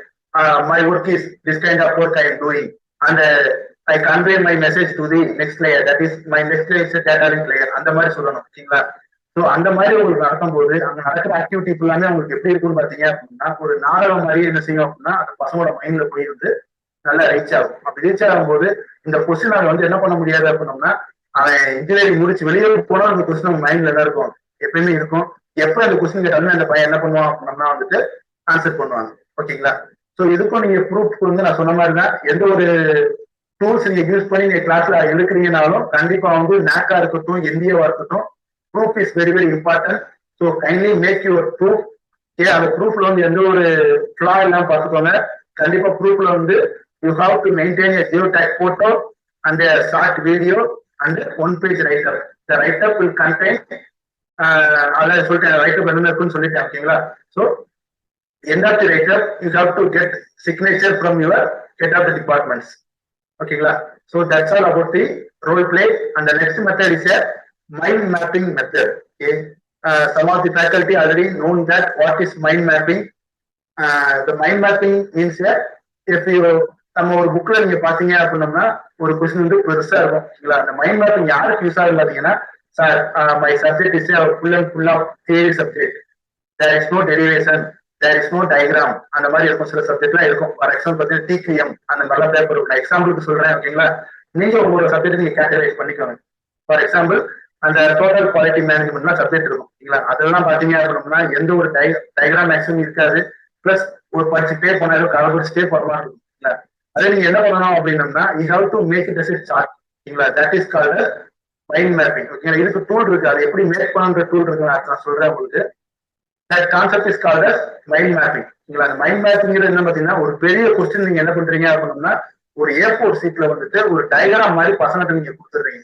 my work is this kind of work I am doing and I convey my message to the next layer, that is my next layer data link layer, அந்த மாதிரி சொல்லணும். ஓகேங்களா. So அந்த மாதிரி உங்களுக்கு நடக்கும் போது அங்க நடக்கிற ஆக்டிவிட்டி ஃபுல்லாமே உங்களுக்கு எப்படி இருக்குன்னு பாத்தீங்க அப்படின்னா ஒரு நாடகம் மாதிரி என்ன செய்யும் அப்படின்னா அந்த பசங்களோட மைண்ட்ல போயிருந்து நல்லா ரீச் ஆகும். அப்படி ரீச் ஆகும்போது இந்த கொஸ்டின் அவன் வந்து என்ன பண்ண முடியாது அப்படின்னோம்னா அவன் இன்ஜினியரிங் முடிச்சு வெளியே போனா அந்த கொஸ்டின் அவங்க மைண்ட்ல தான் இருக்கும், எப்பயுமே இருக்கும். எப்ப அந்த கொஸ்டின் கேட்டாலுமே அந்த பையன் என்ன பண்ணுவான் அப்படின்னோம்னா வந்துட்டு ஆன்சர் பண்ணுவாங்க. ஓகேங்களா. ஸோ இதுக்கும் நீங்க ப்ரூஃப் வந்து நான் சொன்ன மாதிரி தான் எந்த ஒரு டூல்ஸ் நீங்க யூஸ் பண்ணி நீங்க கிளாஸ்ல எடுக்கிறீங்கனாலும் கண்டிப்பா வந்து நாக்கா இருக்கட்டும் எந்தியவா இருக்கட்டும் proof is very very important. So kindly make your proof. அந்த ப்ரூஃப்ல வந்து எந்த ஒரு ஃபிளா எல்லாம் பார்த்துக்கோங்க. கண்டிப்பா ப்ரூஃப்ல வந்து you have to maintain a zero tag photo and a short video and 1 page write-up. The write-up will contain அதான் சொல்லிட்டேன் write-up என்ன இருக்குன்னு சொல்லிட்டேன். ஓகேங்களா. So end of the write-up you have to get signature from your head of the departments. ஓகேங்களா. So that's all about the role play. And the next method is a mind mapping method. Okay. Some of the faculty already known that what is mind mapping. The mind mapping means that if you நம்ம ஒரு புக்ல நீங்க பாத்தீங்க அப்படின்னோம்னா ஒரு question வந்து பெருசா இருக்கும். ஓகேங்களா. அந்த மைண்ட் மேப்பிங் யாருக்கு யூஸ் ஆகுது பாத்தீங்கன்னா sir my subject is full of theory subject, there is no derivation, there is no diagram, அந்த மாதிரி இருக்கும். சில சப்ஜெக்ட்லாம் இருக்கும். ஃபார் எக்ஸாம்பிள் பார்த்தீங்கன்னா டிகிஎம் அந்த மாதிரிலாம் பேப்பர் இருக்கும். எக்ஸாம்பிளுக்கு சொல்றேன். ஓகேங்களா. நீங்க உங்களோட சப்ஜெக்ட் நீங்க கேட்டகரைஸ் பண்ணிக்கோங்க. ஃபார் எக்ஸாம்பிள் அந்த டோட்டல் குவாலிட்டி மேனேஜ்மெண்ட்லாம் சப்ஜெக்ட் இருக்கும். ஓகேங்களா. அதெல்லாம் பாத்தீங்க அப்படின்னா எந்த ஒரு டயக்ராம் மேக்ஸிமம் இருக்காது. பிளஸ் ஒரு படிச்சுட்டே போனாலும் கலபடிச்சுட்டே போற மாதிரி இருக்கும். அதே நீங்க என்ன பண்ணணும் அப்படின்னம்னா you have to make it as a chart. ஓகேங்களா. That is called mind mapping. ஓகேங்களா. இதுக்கு டூல் இருக்கு. அது எப்படி மேக் பண்ணுற டூல் இருக்கு நான் சொல்றேன் உங்களுக்கு. That concept is called as mind mapping. ஓகேங்களா. அந்த மைண்ட் மேப்பிங்கிறது என்ன பாத்தீங்கன்னா ஒரு பெரிய கொஸ்டின் நீங்க என்ன பண்றீங்க அப்படின்னா ஒரு A4 சீட்ல வந்துட்டு ஒரு டயக்ராம் மாதிரி பசங்கிட்ட நீங்க கொடுத்துடுறீங்க.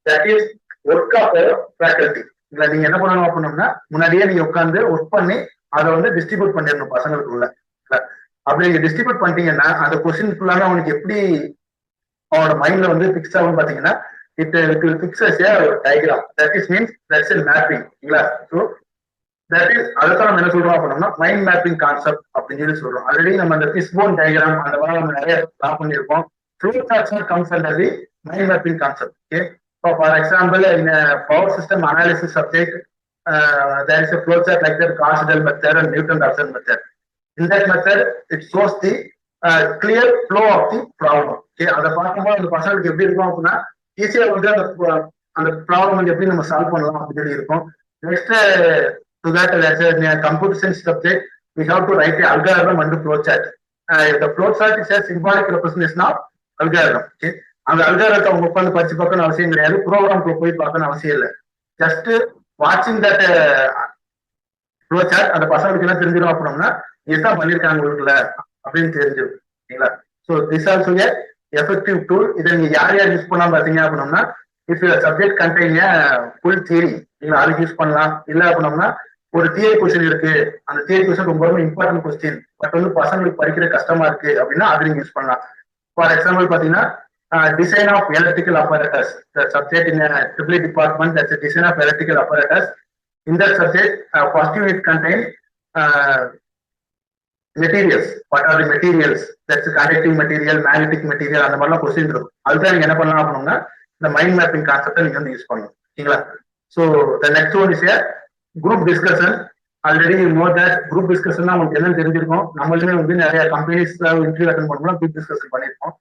That is work of faculty. இல்ல நீங்க என்ன பண்ணணும் அப்படின்னோம்னா முன்னாடியே நீங்க உட்காந்து ஒர்க் பண்ணி அதை வந்து டிஸ்ட்ரிபியூட் பண்ணிடணும் பசங்களுக்குள்ள. அப்படி நீங்க டிஸ்ட்ரிபியூட் பண்ணிட்டீங்கன்னா அந்த கொஸ்டின் ஃபுல்லான அவனுக்கு எப்படி அவனோட மைண்ட்ல வந்து பிக்ஸ் ஆகும் பாத்தீங்கன்னா it will fix as a diagram. That is means that's a mapping. ஓகேங்களா. ஸோ தட் இஸ் அதைத்தான் நம்ம என்ன சொல்றோம் அப்படின்னா மைண்ட் மேப்பிங் கான்செப்ட் அப்படின்னு சொல்லி சொல்றோம். ஆல்ரெடி நம்ம அந்த ஃபிஷ்போன் டயக்ராம் அந்த மாதிரி நம்ம நிறைய ஸ்டார்ட் பண்ணியிருக்கோம். Flow charts comes under the mind mapping concept. Okay. So for example, in a power system analysis subject, there is a flow chart like that, Gauss-Seidel method and Newton-Raphson method. In that method, it shows the clear flow of the problem. Okay, அதை பார்க்கும்போது அந்த பசங்களுக்கு எப்படி இருக்கும் அப்படின்னா ஈஸியா வந்து அந்த ப்ராப்ளம் வந்து எப்படி நம்ம சால்வ் பண்ணலாம் அப்படின்னு இருக்கும். Next to that computer science subject we have to write a algorithm and flow chart. The flow chart is a symbolic representation of algorithm. Okay, அந்த அல்காரத்தை அவங்க உட்காந்து படிச்சு பார்க்கணும் அவசியம் கிடையாது, ப்ரோக்ராம்குள்ள போய் பார்க்கணும் அவசியம் இல்லை. ஜஸ்ட் வாட்சிங் தட் ஃப்ளோ சார்ட் அந்த பசங்களுக்கு என்ன தெரிஞ்சிடும் அப்படின்னா இதுதான் பண்ணிருக்காங்க உங்களுக்குல அப்படின்னு தெரிஞ்சிடும். சரிங்களா? So this also a effective tool. இதை நீங்க யார் யார் யூஸ் பண்ணலாம் பாத்தீங்க அப்படின்னா if subject contain full theory நீங்க அதுக்கு யூஸ் பண்ணலாம். இல்ல அப்படின்னா ஒரு தியரி கொஸ்டின் இருக்கு, அந்த தியரி கொஸ்டின் ரொம்ப ரொம்ப இம்பார்ட்டன்ட் கொஸ்டின், பட் வந்து பசங்களுக்கு படிக்கிற கஷ்டமா இருக்கு அப்படின்னா அது நீங்க யூஸ் பண்ணலாம். ஃபார் எக்ஸாம்பிள் பாத்தீங்கன்னா design of electrical apparatus, the subject in a triple department, that's a design of electrical apparatus. In that subject, first unit contain materials. What are the materials? That's conductive material, magnetic material, அந்த மாதிரிலாம் question இருக்கும். அதுதான் நீங்க என்ன பண்ணலாம் அப்படின்னா இந்த mind mapping கான்செப்டை நீங்க வந்து யூஸ் பண்ணணும். சரிங்களா? So the next one is group discussion. Already know that group discussion உங்களுக்கு என்னன்னு தெரிஞ்சிருக்கும். நம்மளுமே வந்து நிறைய கம்பெனிஸ் இன்டர்வியூ அட்டன் பண்ணலாம் குரூப் டிஸ்கஷன் பண்ணியிருக்கோம்.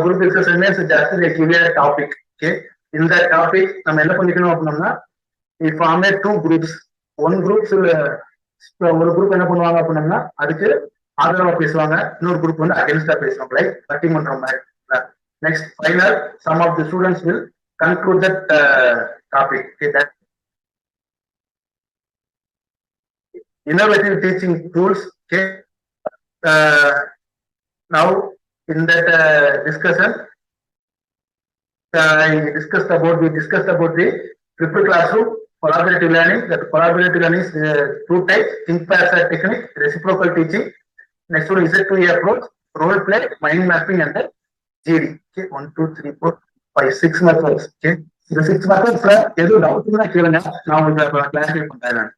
Group discussion means just they give a topic. Okay, in that topic நம்ம என்ன பண்ணிக்கணும் அப்படின்னா we form two groups. One group ஒரு குரூப் என்ன பண்ணுவாங்க அப்படின்னா அதுக்கு ஆதரவா பேசுவாங்க, இன்னொரு குரூப் வந்து அகைன்ஸ்டா பேசுவாங்க, லைக் பட்டிமன்றம் மாதிரி. Next final some of the students will conclude that topic. Okay, that innovative teaching tools. Okay, now in that discussion, we discussed about the triple classroom collaborative learning. That collaborative learning is two types: think pair technique, reciprocal teaching. Next one is Z2E approach, role play, mind mapping, and the GD. Okay, 1, 2, 3, 4, 5, 6 methods. Okay, the 6 methods எது doubt இருந்தா கேளுங்க, நான் உங்களுக்கு clarify பண்றேன்.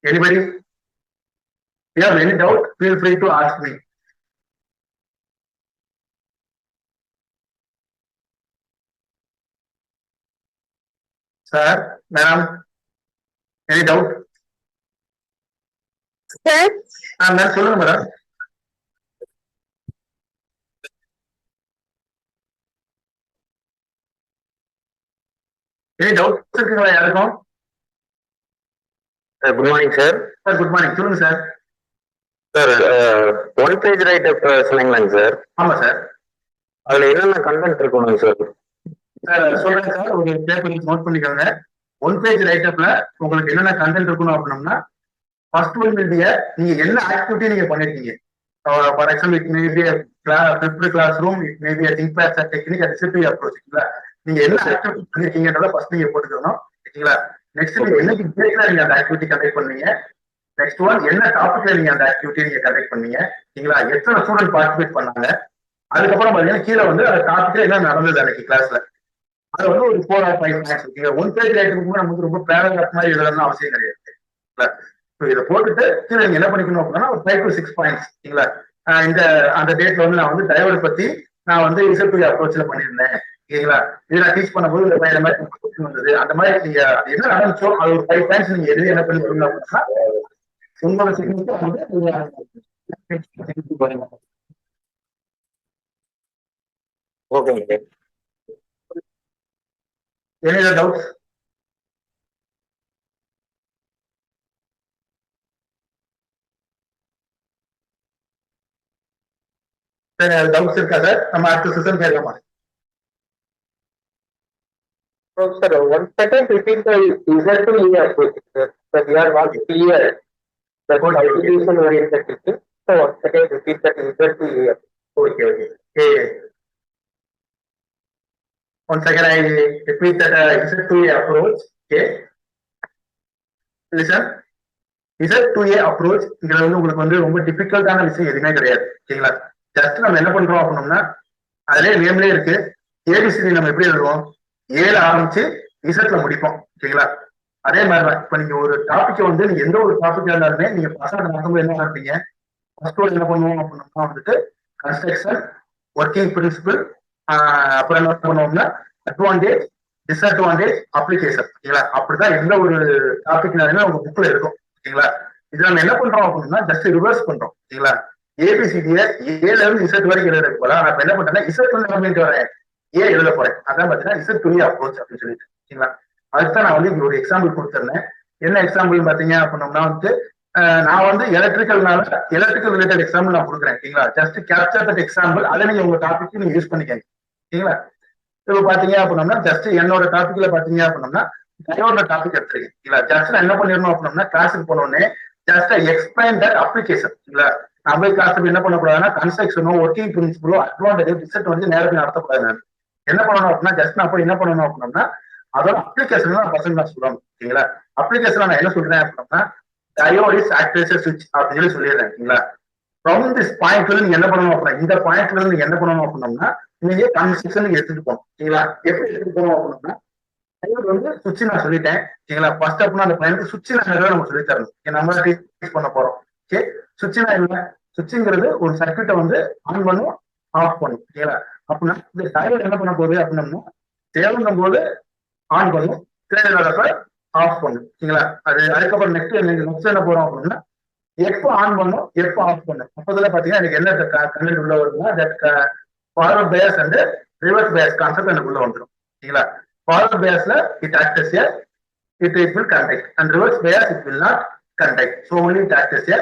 Anybody? You have any doubt? Feel free to ask me. Sir, madam, any doubt?
Sir,
ma'am சொல்லுங்க madam. Any doubt இருக்குங்களா யாருக்கும்?
Good morning sir.
Sir good morning, சொல்லுங்க sir.
Sir one page write up சொன்னீங்களாங்க sir?
ஆமா sir.
அதுல என்னென்ன content இருக்கணும் sir?
சொல்றேன் சார், ஒரு பேப்பர் நோட் பண்ணிக்கோங்க. ஒன் பேஜ் ரைட்டப்ல உங்களுக்கு என்னென்ன கண்டென்ட் இருக்கணும் அப்படின்னா ஃபர்ஸ்ட் ஒன் நீங்க என்ன ஆக்டிவிட்டி நீங்க பண்ணிருக்கீங்க. For example it maybe fifth classroom, it maybe think pair technique at CP approach. நீங்க என்ன ஆக்டிவிட்டி பண்ணிருக்கீங்கன்றத ஃபர்ஸ்ட் நீங்க போட்டுக்கணும். சரிங்களா? நெக்ஸ்ட் நீங்க என்னைக்கு பிரேக்ல நீங்க அந்த ஆக்டிவிட்டி கண்டக்ட் பண்ணீங்க. நெக்ஸ்ட் ஒன் என்ன டாபிக்ல நீங்க அந்த ஆக்டிவிட்டி நீங்க கண்டக்ட் பண்ணீங்க. சரிங்களா? எத்தனை ஸ்டூடெண்ட் பார்ட்டிசிபேட் பண்ணாங்க. அதுக்கப்புறம் பாத்தீங்கன்னா கீழே வந்து அந்த டாபிக்ல என்ன நடந்தது அன்னைக்கு கிளாஸ்ல. அது வந்து ஒரு 4 or 5 பாயிண்ட்ஸ் இருக்குங்க. ஒன் பேஜ் ரைட்டுக்கு நமக்கு ரொம்ப பேராகிராஃப் மாதிரி எழுதணும்னு அவசியம் கிடையாது. இதை போட்டுட்டு கீழே நீங்க என்ன பண்ணிக்கணும் அப்படின்னா ஒரு 5 to 6 பாயிண்ட்ஸ். சரிங்களா? அந்த டேட்ல வந்து நான் வந்து டைவர்ட் பத்தி நான் வந்து Z2E அப்ரோச்ல பண்ணியிருந்தேன். சரிங்களா? இது நான் டீச் பண்ணும்போது இந்த மாதிரி வந்தது. அந்த மாதிரி நீங்க என்ன நடந்துச்சோ அது ஒரு 5 பாயிண்ட்ஸ் நீங்க எழுதி என்ன பண்ணிக்கணும் அப்படின்னா உங்களோட சிக்னேச்சர் வந்து
ஓகேங்க.
Any other doubts? Doubts இருக்கா சார்? நம்ம அடுத்த செஷன் கேட்கலாமா?
Sir, one second repeat the Z2E approach, sir. That we are not clear. That application oriented teaching. So one second repeat that Z2E approach.
Okay. Once again, I repeat that Z2E approach. Okay. Listen, Z2E approach இதுல வந்து உங்களுக்கு வந்து ரொம்ப டிஃபிகல்ட்டான விஷயம் எதுவுமே கிடையாது. சரிங்களா? Just நம்ம என்ன பண்றோம் அப்படின்னோம்னா அதுலயே நேம்லயே இருக்கு. ஏபிசிடி நம்ம எப்படி எழுதுவோம், ஏல ஆரம்பிச்சு இசட்ல முடிப்போம். சரிங்களா? அதே மாதிரிதான் இப்ப நீங்க ஒரு டாபிக் வந்து நீங்க எந்த ஒரு டாபிக் இருந்தாலுமே நீங்க பசங்க நடக்கும்போது என்ன நடப்பீங்க, ஃபர்ஸ்ட் என்ன பண்ணுவோம் அப்படின்னா வந்துட்டு கன்ஸ்ட்ரக்ஷன், ஒர்க்கிங் பிரின்சிபிள், அப்புறம் என்ன பண்ணுவோம்னா அட்வான்டேஜ், டிஸ்அட்வான்டேஜ், அப்ளிகேஷன். ஓகேங்களா, அப்படிதான் எந்த ஒரு டாபிக்னாலுமே உங்க புக்ல இருக்கும். ஓகேங்களா, இது நம்ம என்ன பண்றோம் அப்படின்னா ஜஸ்ட் ரிவர்ஸ் பண்றோம். ஓகேங்களா, ஏபிசிடிய ஏல இருந்து இசட் வரைக்கும் எழுதுறதுக்கு போல நான் என்ன பண்றேன்னா இசட் வந்து கம்ப்ளீட் வரேன், ஏன் எழுத போறேன். அதான் பாத்தீங்கன்னா இசட் துணி அப்ரோச் அப்படின்னு சொல்லிட்டு. ஓகேங்களா, அதுதான் நான் வந்து இங்க ஒரு எக்ஸாம்பிள் கொடுத்துருந்தேன். என்ன எக்ஸாம்பிள் பாத்தீங்க அப்படின்னா வந்து நான் வந்து எலக்ட்ரிக்கல் ரிலேட்டட் எக்ஸாம்பிள் நான் கொடுக்குறேன். ஓகேங்களா, ஜஸ்ட் கேப்சர் தட் எக்ஸாம்பிள், அதை நீங்க உங்க டாபிக் நீங்க யூஸ் பண்ணிக்கங்க. ஓகேங்களா, இப்ப பாத்தீங்க அப்படின்னா ஜஸ்ட் என்னோட டாபிக்ல பாத்தீங்க அப்படின்னா டயோட டாபிக் எடுத்துருக்கீங்களா, ஜஸ்ட் நான் என்ன பண்ணிடணும் அப்படின்னா கிளாஸுக்கு போனோடனே ஜஸ்ட் எக்ஸ்பிளைன் தட் அப்ளிகேஷன். இல்லைங்களா, நான் போய் கிளாஸுக்கு என்ன பண்ணக்கூடாதுன்னா கன்ஸ்ட்ரக்ஷனோ ஒர்க்கிங் பிரின்சிபலோ அட்வான்டேஜ் ரிசல்ட் வந்து நேரத்தில் நடத்தக்கூடாது. நான் என்ன பண்ணணும் அப்படின்னா ஜஸ்ட் நான் போய் என்ன பண்ணணும் அப்படின்னா அதோட அப்ளிகேஷன் நான் பசங்க நான் சொல்லணும். ஓகேங்களா, அப்ளிகேஷன் நான் என்ன சொல்றேன் அப்படின்னா டயோட் இஸ் ஆக்டிவேஷன் சுவிட்ச் அப்படின்னு சொல்லி சொல்லிடுறேன். ஓகேங்களா, ஃப்ரம் திஸ் பாயிண்ட்ல நீங்க என்ன பண்ணணும் அப்படின்னா இந்த பாயிண்ட்ல இருந்து நீங்க என்ன பண்ணணும் அப்படின்னா நீங்க கன்ஸ்ட்ரக்ஷன் எடுத்துட்டு போகணும். ஓகேங்களா, எப்படி எடுத்துட்டு போகணும் அப்படின்னா டையோடு வந்து சுவிட்ச் நான் சொல்லிட்டேன். ஓகேங்களா, ஃபர்ஸ்ட் அப்படின்னா அந்த பையனுக்கு சுவிட்ச் நான் நம்ம சொல்லி தரணும். நம்ம டீச் பண்ண போறோம். ஓகே, சுவிட்ச்னா என்ன? சுவிட்ச்ங்கிறது ஒரு சர்க்யூட்டை வந்து ஆன் பண்ணும், ஆஃப் பண்ணும். ஓகேங்களா, அப்படின்னா இந்த டையோடு என்ன பண்ண போகுது அப்படின்னா தேவைங்கும் போது ஆன் பண்ணும், தேவையில்லாதப்ப ஆஃப் பண்ணும். ஓகேங்களா, அது அதுக்கப்புறம் நெக்ஸ்ட் என்ன போறோம் அப்படின்னா எப்போ ஆன் பண்ணும், எப்போ ஆஃப் பண்ணும். அப்போதுல பாத்தீங்கன்னா எனக்கு என்ன கண்டென்ட் உள்ள வருதுன்னா forward bias and reverse bias concept எனக்கு உள்ள வந்துடும். ஓகேங்களா, ஃபார்வர்ட் பயாஸ்ல it act as a it will conduct and reverse bias it will not conduct, so only it acts as a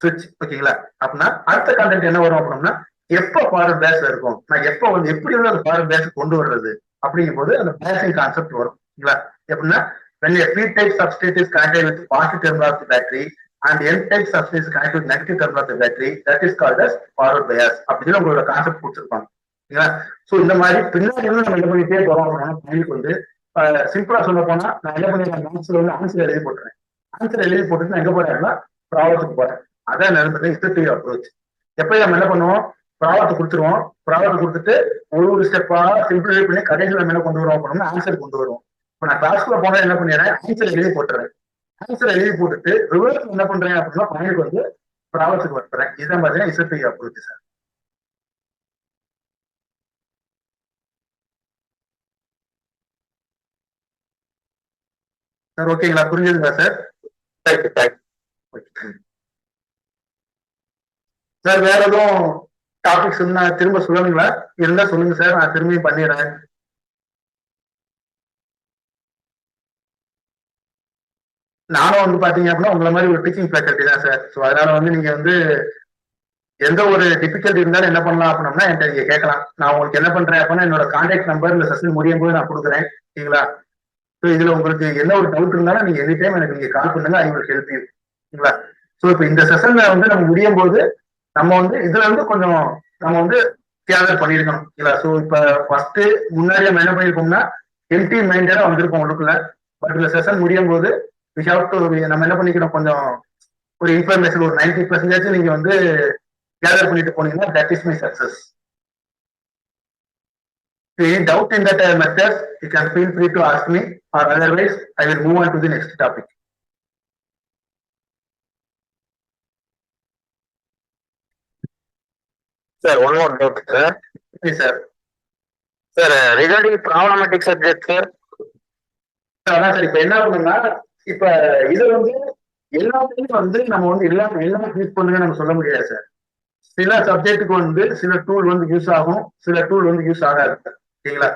switch. ஓகேங்களா, அப்படின்னா அடுத்த கண்டென்ட் என்ன வரும் அப்படின்னா எப்போ ஃபார்வர்ட் பயாஸ்ல இருக்கும், நான் எப்போ வந்து எப்படி வந்து அந்த ஃபார்வர்ட் பயாஸ் கொண்டு வர்றது அப்படிங்கும் போது அந்த பயாசிங் கான்செப்ட் வரும். ஓகேங்களா, எப்படின்னா when a p-type substrate is connected with positive terminal of the battery and n-type substrate is connected with negative terminal of the battery, that is called as forward bias அப்படின்னு உங்களோட concept கொடுத்துருப்பாங்க. ஓகேங்களா, so இந்த மாதிரி பின்னாடி நம்ம என்ன பண்ணிட்டே போறோம் அப்படின்னா பையனுக்கு வந்து சிம்பிளா சொல்ல போனா நான் என்ன பண்ணிடுறேன் மேக்ஸ்ல வந்து ஆன்சர் எழுதி போட்டுறேன். ஆன்சர் எழுதி போட்டுட்டு நான் எங்க போறேன்னா ப்ராப்ளத்துக்கு போறேன். அதான் நான் இஃபெக்டிவ் அப்ரோச். எப்ப நம்ம என்ன பண்ணுவோம், ப்ராப்ளத்தை கொடுத்துருவோம், ப்ராப்ளத்தை கொடுத்துட்டு ஒரு ஸ்டெப்பா சிம்பிளிஃபை பண்ணி கடைசியில் நம்ம என்ன கொண்டு வருவோம் அப்படின்னா ஆன்சர் கொண்டு வருவோம். இப்ப நான் கிளாஸ்க்குள்ள போனா என்ன பண்ணிடுறேன் ஆன்சர் எழுதி போட்டுறேன். ஆன்சர் எழுதி போட்டுட்டு ரிவர்ஸ் என்ன பண்றேன் அப்படின்னா பையனுக்கு வந்து ப்ராப்ளத்துக்கு வரேன். இதான் பாத்தீங்கன்னா இஃபெக்டிவ் அப்ரோச் சார். சார் ஓகேங்களா, புரிஞ்சுதுங்களா சார்? சார் வேற எதுவும் டாபிக்ஸ் திரும்ப சொல்லுங்களா? இருந்தா சொல்லுங்க சார், நான் திரும்பியும் பண்ணிடுறேன். நானும் வந்து பாத்தீங்க அப்படின்னா உங்களை மாதிரி ஒரு டீச்சிங் ஃபேக்கல்ட்டி தான் சார். ஸோ அதனால வந்து நீங்க வந்து எந்த ஒரு டிஃபிகல்ட்டி இருந்தாலும் என்ன பண்ணலாம் அப்படின்னா என்கிட்ட நீங்க கேட்கலாம். நான் உங்களுக்கு என்ன பண்றேன் அப்படின்னா என்னோட கான்டாக்ட் நம்பர் இந்த செஷன் முடியும் போது நான் கொடுக்குறேன். சரிங்களா, ஸோ இதுல உங்களுக்கு என்ன ஒரு டவுட் இருந்தாலும் நீங்க எனி டைம் எனக்கு நீங்க கால் பண்ணுங்க, ஐ வில் ஹெல்ப் யூ. சரிங்களா, ஸோ இப்போ இந்த செஷன்ல வந்து நம்ம முடியும் போது நம்ம வந்து இதுல வந்து கொஞ்சம் நம்ம வந்து கேதர் பண்ணிருக்கணும். சரிங்களா, ஸோ இப்ப ஃபர்ஸ்ட் முன்னாடி நம்ம என்ன பண்ணிருக்கோம்னா எம்டி மைண்டடா வந்திருக்கோம் உள்ளுக்குள்ள. பட் இந்த செஷன் முடியும் போது நம்ம என்ன பண்ணிக்கணும் கொஞ்சம் ஒரு இன்ஃபர்மேஷன் ஒரு 90% நீங்க வந்து கேதர் பண்ணிட்டு போனீங்கன்னா that is my success. Any doubt in that method, you can feel free to ask me, or otherwise I will move on to the next topic.
Sir, one more doubt, sir.
Yes, sir.
Sir, regarding problematic subject, sir.
அதான் sir இப்ப என்ன பண்ணுன்னா இப்ப இது வந்து எல்லாத்தையும் வந்து நம்ம வந்து எல்லாம் யூஸ் பண்ணுங்க நம்ம சொல்ல முடியாது சார். சில சப்ஜெக்டுக்கு வந்து சில டூல் வந்து யூஸ் ஆகும், சில டூல் வந்து யூஸ் ஆகாது. ஓகேங்களா,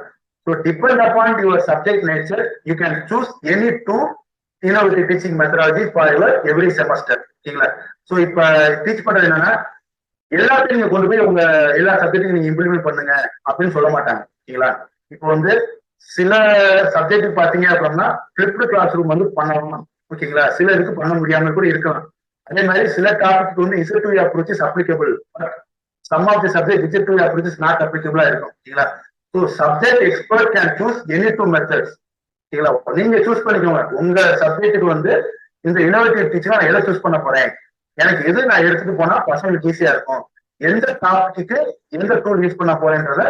so depend upon your subject nature you can choose any two innovative teaching methodology for your every semester. ஓகேங்களா, ஸோ இப்ப டீச் பண்றது என்னன்னா எல்லாத்தையும் நீங்க கொண்டு போய் உங்க எல்லா சப்ஜெக்டையும் நீங்க இம்ப்ளிமெண்ட் பண்ணுங்க அப்படின்னு சொல்ல மாட்டாங்க. ஓகேங்களா, இப்போ வந்து சில சப்ஜெக்ட் பாத்தீங்க அப்படின்னா ஃபிளிப்டு கிளாஸ் ரூம் வந்து பண்ணலாம். ஓகேங்களா, சில இதுக்கு பண்ண முடியாம கூட இருக்கலாம். அதே மாதிரி சில டாபிக் வந்து இசட்டிவ் approach is applicable, some of the subject இசட்டிவ் approach is not அப்ளிகபிளா இருக்கும். ஓகேங்களா, so subject expert can choose any two methods. ஓகேங்களா, நீங்க சூஸ் பண்ணிக்கோங்க உங்க சப்ஜெக்ட்டுக்கு வந்து இந்த இன்னோவேட்டிவ் டீச்சிங் நான் எதை சூஸ் பண்ண போறேன், எனக்கு எது நான் எடுத்துட்டு போனா பசங்களுக்கு ஈஸியா இருக்கும், எந்த டாபிக்கு எந்த டூல் யூஸ் பண்ண போறேன்றத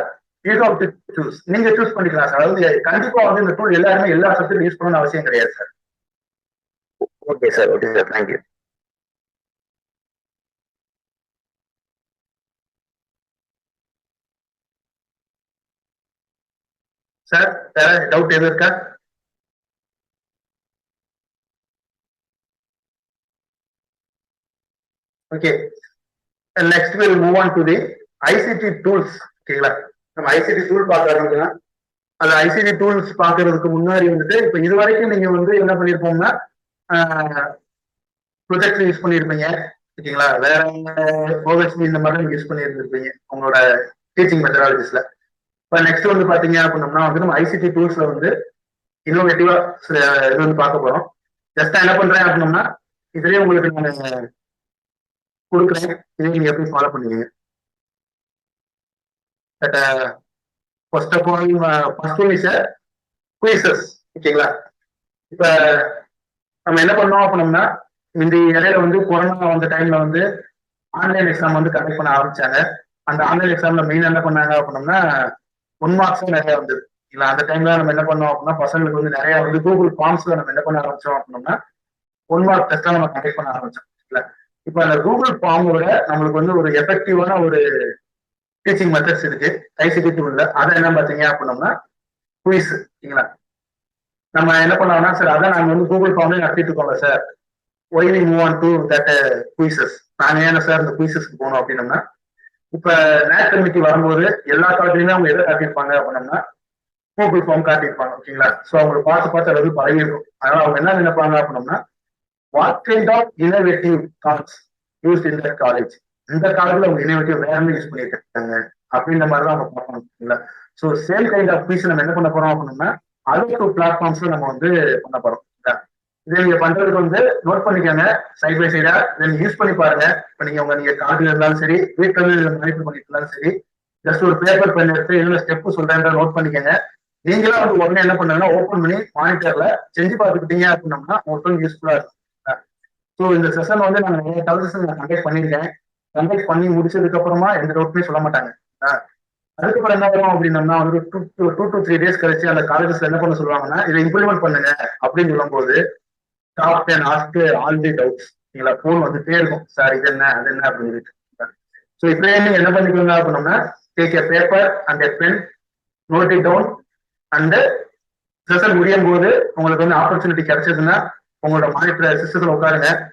நீங்க சூஸ் பண்ணிக்கலாம் சார். அதாவது கண்டிப்பா வந்து இந்த டூல் எல்லாருமே எல்லா சப்ஜெக்ட் யூஸ் பண்ணணும்னு அவசியம் கிடையாது sir.
Okay sir, okay sir, thank you.
Sir வேற டவுட் எதுவும் இருக்கா? Okay, next will move on to the ICT tools. ஓகேங்களா, நம்ம ஐசிடி டூல் பார்க்கறதுனா அந்த ஐசிடி டூல்ஸ் பாக்குறதுக்கு முன்னாடி வந்துட்டு இப்ப இது வரைக்கும் நீங்க வந்து என்ன பண்ணிருப்போம்னா ப்ரொஜெக்ட் யூஸ் பண்ணிருப்பீங்க. ஓகேங்களா, வேற ஓவர்ஸ்பி இந்த மாதிரி யூஸ் பண்ணிருந்திருப்பீங்க உங்களோட டீச்சிங் மெத்தடாலஜிஸ்ல. இப்ப நெக்ஸ்ட் வந்து பாத்தீங்க அப்படின்னா வந்து நம்ம ஐசிடி டூல்ஸ்ல வந்து இன்னோவேட்டிவா சில இது வந்து பார்க்க போறோம். ஜஸ்ட் என்ன பண்றேன் அப்படின்னா இதுலயே உங்களுக்கு நான் கொடுக்குறேன், இதை நீங்க எப்படி ஃபாலோ பண்ணுவீங்க. But first of all first one is quizzes. ஓகேங்களா, இப்ப நம்ம என்ன பண்ணோம் அப்படின்னா இந்த இடையில வந்து கொரோனா வந்த டைம்ல வந்து ஆன்லைன் எக்ஸாம் வந்து கண்டக்ட் பண்ண ஆரம்பிச்சாங்க. அந்த ஆன்லைன் எக்ஸாம்ல மெயின் என்ன பண்ணாங்க அப்படின்னா 1 மார்க்ஸும் நிறைய வந்தது. இல்ல அந்த டைம்ல நம்ம என்ன பண்ணோம் அப்படின்னா பசங்களுக்கு வந்து நிறைய வந்து கூகுள் ஃபார்ம்ஸ்ல நம்ம என்ன பண்ண ஆரம்பிச்சோம் அப்படின்னா 1 மார்க் டெஸ்டா நம்ம கண்டக்ட் பண்ண ஆரம்பிச்சோம். இல்ல இப்ப அந்த கூகுள் ஃபார்ம் விட நம்மளுக்கு வந்து ஒரு எஃபெக்டிவான ஒரு டீச்சிங் மெத்தட்ஸ் இருக்கு ஐசிடி டூல்ல. அதை என்ன பாத்தீங்க அப்படின்னோம்னா குயிஸ். சரிங்களா, நம்ம என்ன பண்ணோம்னா சார் அதான் நாங்க வந்து கூகுள் ஃபார்ம்லேயே நடத்திட்டு இருக்கோம்ல sir, why we move on to that quizzes. நாங்க ஏன்னா சார் இந்த குயிசஸ்க்கு போனோம் அப்படின்னோம்னா இப்ப நேட் கமிட்டி வரும்போது எல்லா காலத்துலயுமே அவங்க எதை காட்டியிருப்பாங்க அப்படின்னோம்னா கூகுள் ஃபார்ம் காட்டியிருப்பாங்க. ஓகேங்களா, ஸோ அவங்களுக்கு பார்த்து அளவு பழகி இருக்கும். அதனால அவங்க என்ன நினைப்பாங்க அப்படின்னோம்னா what kind of innovative thoughts use in that college, இந்த காலேஜ்ல அவங்க இன்னோவேட்டிவ் வேற யூஸ் பண்ணிட்டு இருக்காங்க அப்படின்ற மாதிரி தான் அவங்க பார்ப்பாங்க. ஓகேங்களா, so same kind of quiz நம்ம என்ன பண்ண போறோம் அப்படின்னா அதர் 2 பிளாட்ஃபார்ம்ஸ்ல நம்ம வந்து பண்ண போறோம். இதை நீங்க பண்றதுக்கு வந்து நோட் பண்ணிக்கோங்க சைட் பை சைடா, தென் யூஸ் பண்ணி பாருங்க. இப்ப நீங்க காலேஜ்ல இருந்தாலும் சரி, வீட்டுல மானிட்டர் பண்ணிட்டு இருந்தாலும் சரி, ஜஸ்ட் ஒரு பேப்பர் பென் எடுத்து என்ன ஸ்டெப் சொல்றேன் நோட் பண்ணிக்கோங்க. நீங்களா வந்து உடனே என்ன பண்ணுங்கன்னா ஓப்பன் பண்ணி மானிட்டர்ல செஞ்சு பார்த்துக்கிட்டீங்க அப்படின்னோம்னா உங்களுக்கு யூஸ்ஃபுல்லா இருக்கும். ஸோ இந்த செஷன் வந்து நான் நிறைய கிளாஸஸ் நான் கண்டக்ட் பண்ணியிருக்கேன். கண்டக்ட் பண்ணி முடிச்சதுக்கு அப்புறமா எந்த டவுட்டுமே சொல்ல மாட்டாங்க. அதுக்கப்புறம் என்ன வரும் அப்படின்னா ஒரு 2 to 3 days கழிச்சு அந்த காலேஜஸ்ல என்ன பண்ண சொல்லுவாங்கன்னா இதை இம்ப்ளிமெண்ட் பண்ணுங்க அப்படின்னு சொல்லும்போது top 10 ask all the doubts. நீங்களா போன் வந்துட்டே இருக்கும், சார் இது என்ன அது என்ன அப்படின்னு இருக்கு. ஸோ இப்படியே நீங்க என்ன பண்ணிக்கோங்க அப்படின்னா take a paper and a pen, note it down. And session முடியும் போது உங்களுக்கு வந்து ஆப்பர்ச்சுனிட்டி கிடைச்சதுன்னா உங்களோட மானிட்டர் சிஸ்டத்துல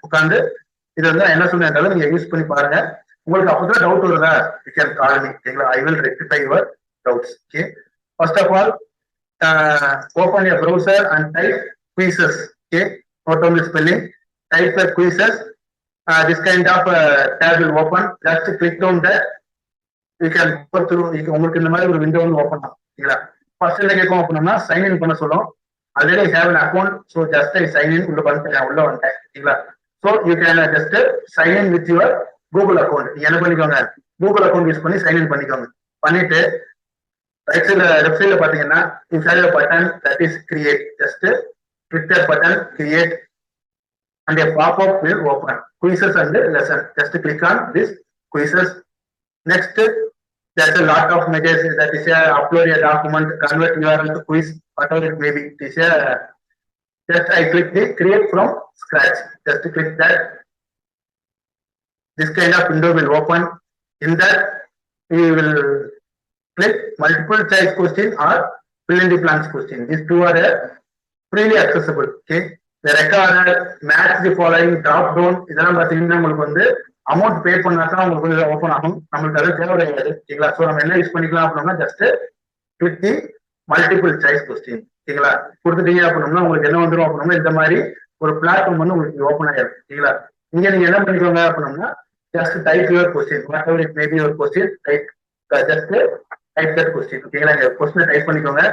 உட்காந்து இது வந்து என்ன சொன்னாலும் நீங்க யூஸ் பண்ணி பாருங்க. உங்களுக்கு அப்பதான் டவுட் வருதா, யூ கேன் கால் மீ. ஓகேங்களா, I will rectify your doubts. Okay, first of all open a browser and type quizzes. Okay, not only spelling, type the quizzes. This kind of tab will open. Just click on that. You can go through. உங்களுக்கு இந்த மாதிரி ஒரு window வந்து open ஆகும். சரிங்களா, first என்ன கேட்கும் அப்படின்னா சைன் இன் பண்ண சொல்லும். Already I have an account, so just I sign in. உள்ள வந்துட்டேன். சரிங்களா, so you can just sign in with your Google account. நீங்க என்ன பண்ணிக்கோங்க, Google account யூஸ் பண்ணி சைன் இன் பண்ணிக்கோங்க. பண்ணிட்டு ரைட் சைட்ல லெஃப்ட் சைட்ல பாத்தீங்கன்னா you have a button that is create. Just click that button, create, and a pop-up will open. Quizzes and lesson. Just click on this quizzes. Next, there's a lot of measures that is upload a document, convert URL to quiz, whatever it may be. It is just I click the create from scratch. Just click that. This kind of window will open. In that, we will click multiple choice question or fill in the blanks question. These two are freely accessible. Okay, the record match the following drop down. இதெல்லாம் பாத்தீங்கன்னா உங்களுக்கு வந்து amount pay பண்ணாதான் உங்களுக்கு open ஆகும். நம்மளுக்கு அது தேவை கிடையாது. சரிங்களா, ஸோ நம்ம என்ன யூஸ் பண்ணிக்கலாம் அப்படின்னா ஜஸ்ட் கிளிக் தி மல்டிபிள் சாய்ஸ் கொஸ்டின். சரிங்களா, கொடுத்துட்டீங்க அப்படின்னா உங்களுக்கு என்ன வந்துடும் அப்படின்னா இந்த மாதிரி ஒரு பிளாட்ஃபார்ம் வந்து உங்களுக்கு ஓப்பன் ஆகிடும். சரிங்களா, இங்க நீங்க என்ன பண்ணிக்கோங்க அப்படின்னா just type your question, what ever it maybe your question, just type that question. ஓகேங்களா, இந்த கொஸ்டினை டைப் பண்ணிக்கோங்க.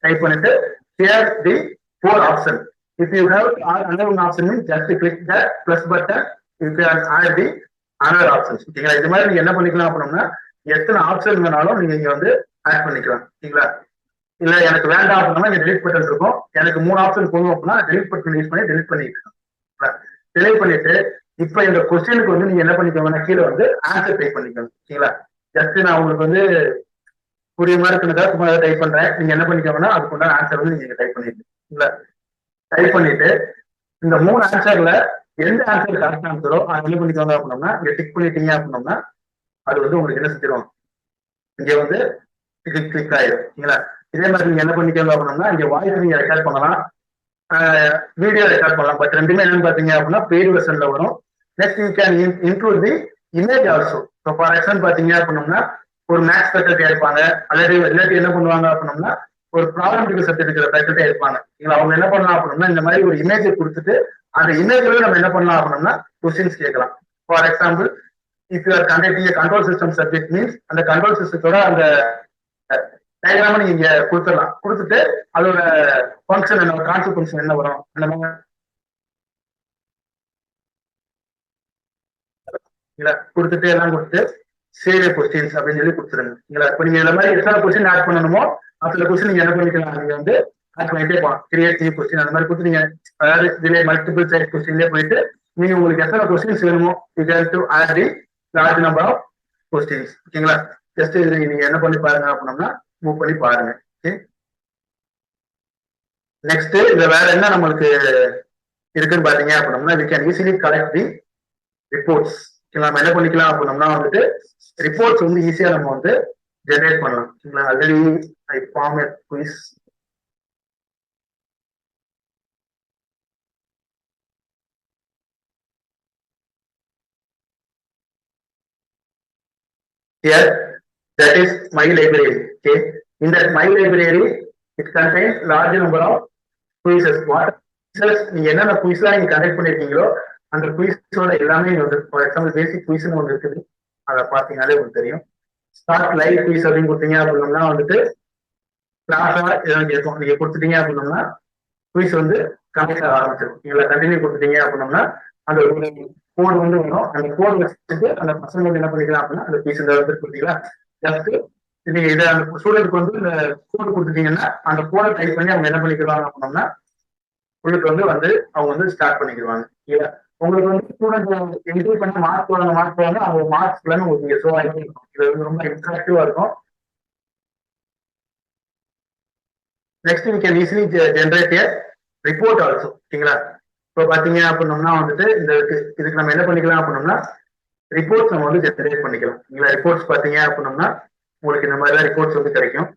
டைப் பண்ணிட்டு share the 4 option. If you have another one option, just click that plus button. You can add the another options. ஓகேங்களா, இது மாதிரி நீங்க என்ன பண்ணிக்கலாம் அப்படின்னா எத்தனை ஆப்ஷன் வேணாலும் நீங்க இங்க வந்து ஆட் பண்ணிக்கலாம். ஓகேங்களா, இல்ல எனக்கு வேண்டாம் அப்படின்னா இங்க டெலிட் பட்டன் இருக்கும். எனக்கு 3 ஆப்ஷன் போதும் அப்படின்னா டெலிட் பட்டன் யூஸ் பண்ணி டெலிட் பண்ணிக்கலாம். டெலிட் பண்ணிட்டு இப்ப இந்த கொஸ்டினுக்கு வந்து நீங்க என்ன பண்ணிக்கோங்கன்னா கீழே வந்து ஆன்சர் டைப் பண்ணிக்கோங்க. ஓகேங்களா, ஜஸ்ட் நான் உங்களுக்கு வந்து புரிய மாதிரி இருக்கிறதா சும்மா டைப் பண்றேன். நீங்க என்ன பண்ணிக்கோங்கன்னா அதுக்குள்ள ஆன்சர் வந்து நீங்க டைப் பண்ணிட்டு டைப் பண்ணிட்டு இந்த 3 ஆன்சர்ல எந்த ஆன்சர் கரெக்ட் ஆன்சரோ அது என்ன பண்ணிக்கோங்க அப்படின்னா இங்க டிக் பண்ணிட்டீங்க அப்படின்னா அது வந்து உங்களுக்கு என்ன செஞ்சிடும், இங்க வந்து கிளிக் ஆயிடும். சரிங்களா, இதே மாதிரி நீங்க என்ன பண்ணிக்கோங்க அப்படின்னா இங்க வாய்ஸ் நீங்க ரெக்கார்ட் பண்ணலாம், வீடியோ ரெக்கார்ட் பண்ணலாம். பட் ரெண்டுமே என்னன்னு பாத்தீங்க அப்படின்னா பெய்டு வெர்ஷன்ல வரும். Next you can include the image also. So for example பாத்தீங்க அப்படின்னோம்னா ஒரு மேத்ஸ் ஃபேக்கல்ட்டி இருப்பாங்க, இல்லாட்டி என்ன பண்ணுவாங்க அப்படின்னோம்னா ஒரு ப்ராப்ளம் சப்ஜெக்ட் இருக்கிற ஃபேக்கல்ட்டியா இருப்பாங்க. அவங்க என்ன பண்ணலாம் அப்படின்னா இந்த மாதிரி ஒரு இமேஜை கொடுத்துட்டு அந்த இமேஜ்ல நம்ம என்ன பண்ணலாம் அப்படின்னா கொஸ்டின்ஸ் கேட்கலாம். For example if you are conducting control system subject means அந்த கண்ட்ரோல் சிஸ்டத்தோட அந்த டயக்ராம நீங்க இங்க கொடுத்துடலாம். கொடுத்துட்டு அதோட ஃபங்க்ஷன் என்ன, ட்ரான்ஸ்ஃபர் ஃபங்க்ஷன் என்ன வரும் அந்த மாதிரி கொடுத்துட்டு எல்லாம் கொடுத்துட்டு சேவ் கொஸ்டின்ஸ் அப்படின்னு சொல்லி கொடுத்துருங்க. இப்ப நீங்க இந்த மாதிரி எத்தனை கொஸ்டின் ஆட் பண்ணணுமோ அத்தனை கொஸ்டின் நீங்க என்ன பண்ணிக்கலாம், நீங்க வந்து ஆட் பண்ணிட்டே போகலாம். கிரியேட் நியூ கொஸ்டின் அந்த மாதிரி கொடுத்து நீங்க அதாவது இதுல மல்டிபிள் சாய்ஸ் கொஸ்டின்லேயே போயிட்டு நீங்க உங்களுக்கு எத்தனை கொஸ்டின்ஸ் வேணுமோ you can to add the large number of questions. ஓகேங்களா? ஜஸ்ட் இது நீங்க என்ன பண்ணி பாருங்க அப்படின்னா மூவ் பண்ணி பாருங்க. ஓகே, நெக்ஸ்ட் இதுல வேற என்ன நம்மளுக்கு இருக்குன்னு பாத்தீங்க அப்படின்னா we can easily collect the reports. நம்ம என்ன பண்ணிக்கலாம் அப்படின்னோம்னா வந்துட்டு ரிப்போர்ட்ஸ் வந்து ஈஸியா நம்ம வந்து ஜெனரேட் பண்ணலாம். Already I form a quiz. Here, that is my library. Okay, in that my library, it contains large number of quizzes. What quizzes நீங்க என்னென்ன குயிஸ்லாம் நீங்க கண்டக்ட் பண்ணிருக்கீங்களோ அந்த குயிஸோட எல்லாமே வந்து ஃபார் எக்ஸாம்பிள் பேசிக் குயிஸ்னு ஒன்று இருக்குது, அதை பார்த்தீங்கன்னாலே உங்களுக்கு தெரியும். ஸ்டார்ட் லைவ் குயிஸ் அப்படின்னு கொடுத்தீங்க அப்படின்னா வந்துட்டு கிளாஸா எதாவது கேட்கும். நீங்க கொடுத்துட்டீங்க அப்படின்னோம்னா குயிஸ் வந்து கனெக்ட் ஆக ஆரம்பிச்சிடும். நீங்க கண்டினியூ கொடுத்துட்டீங்க அப்படின்னோம்னா அந்த கோடு வந்து வரும். அந்த கோடு வச்சுட்டு அந்த பசங்க வந்து என்ன பண்ணிக்கலாம் அப்படின்னா அந்த குயிஸ் இந்த வந்து கொடுத்தீங்களா ஜஸ்ட் நீங்க இதை அந்த ஸ்டூடெண்ட்க்கு வந்து இந்த கோடு கொடுத்துட்டீங்கன்னா அந்த கோடை டைப் பண்ணி அவங்க என்ன பண்ணிக்கிறாங்க அப்படின்னோம்னா உங்களுக்கு வந்து அவங்க வந்து ஸ்டார்ட் பண்ணிக்கிடுவாங்க. இல்ல உங்களுக்கு வந்து ஸ்டூடெண்ட் என்ட்ரி பண்ணி மார்க் வாங்க அவங்க மார்க்ஸ் எல்லாம் உங்களுக்கு இங்க ஷோ ஆகிட்டே இருக்கும். இது வந்து ரொம்ப இன்ட்ராக்டிவா இருக்கும். Next we can easily generate a report also. ஓகேங்களா? இப்போ பாத்தீங்க அப்படின்னோம்னா வந்துட்டு இந்த இதுக்கு நம்ம என்ன பண்ணிக்கலாம் அப்படின்னோம்னா ரிப்போர்ட்ஸ் நம்ம வந்து ஜென்ரேட் பண்ணிக்கலாம். இல்லைங்களா? ரிப்போர்ட்ஸ் பாத்தீங்க அப்படின்னோம்னா உங்களுக்கு இந்த மாதிரிலாம் ரிப்போர்ட்ஸ் வந்து கிடைக்கும்.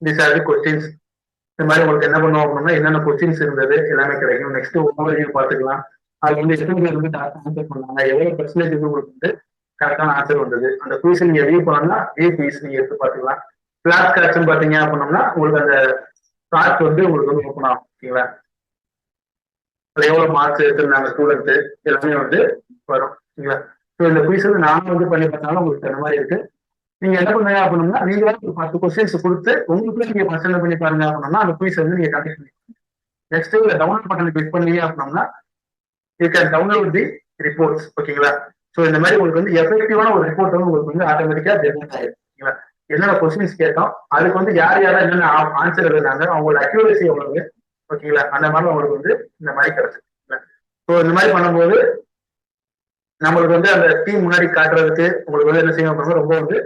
These are the questions. இந்த மாதிரி உங்களுக்கு என்ன பண்ணுவோம் அப்படின்னா என்னென்ன கொஸ்டின்ஸ் இருந்தது எல்லாமே கிடைக்கும். நெக்ஸ்ட் ஓவர்வியூ பார்த்துக்கலாம். அது வந்து எத்தனை பேர் வந்து ஆன்சர் பண்ணாங்க, எவ்வளவு பெர்சன்டேஜ் வந்து உங்களுக்கு வந்து கரெக்டான ஆன்சர் வந்தது. அந்த குயிஸ் நீங்க வியூ பண்ணோம்னா குயிஸ் நீங்க எடுத்து பார்த்துக்கலாம். கிளாஸ் கிளாஸ்ன்னு பாத்தீங்க அப்படின்னோம்னா உங்களுக்கு அந்த கிளாஸ் வந்து உங்களுக்கு வந்து ஓப்பன் ஆகும். ஓகேங்களா? அதுல எவ்வளவு மார்க்ஸ் எடுத்திருந்தாங்க ஸ்டூடெண்ட் எல்லாமே வந்து வரும். ஓகேங்களா? ஸோ இந்த குயிஸ் வந்து நானும் வந்து பண்ணி பார்த்தாலும் உங்களுக்கு அந்த மாதிரி இருக்கு. நீங்க என்ன பண்ணுங்க அப்படின்னா நீங்க ஒரு 10 கொஸ்டின்ஸ் கொடுத்து உங்களுக்கு நீங்க பர்சன்ட் பண்ணி பாருங்க அப்படின்னா அந்த குயிஸ் வந்து நீங்க கண்டக்ட் பண்ணிக்கலாம். நெக்ஸ்ட் இந்த டவுன்லோட் பட்டன் கிளிக் பண்ணீங்க அப்படின்னா you can download the reports. ஓகேங்களா? ஸோ இந்த மாதிரி உங்களுக்கு வந்து எஃபெக்டிவான ஒரு ரிப்போர்ட் வந்து உங்களுக்கு வந்து ஆட்டோமேட்டிக்கா ஜெனரேட் ஆயிடும். ஓகேங்களா? என்னென்ன கொஸ்டின்ஸ் கேட்டோம் அதுக்கு வந்து யார் யாரும் என்னென்ன ஆன்சர் எழுதுனாங்க அவங்களோட அக்யூரசி எவ்வளவு, ஓகேங்களா, அந்த மாதிரி உங்களுக்கு வந்து இந்த மாதிரி கிடைச்சிருக்கு. ஸோ இந்த மாதிரி பண்ணும்போது நம்மளுக்கு வந்து அந்த டீம் முன்னாடி காட்டுறதுக்கு உங்களுக்கு வந்து என்ன செய்யணும் அப்படின்னா ரொம்ப வந்து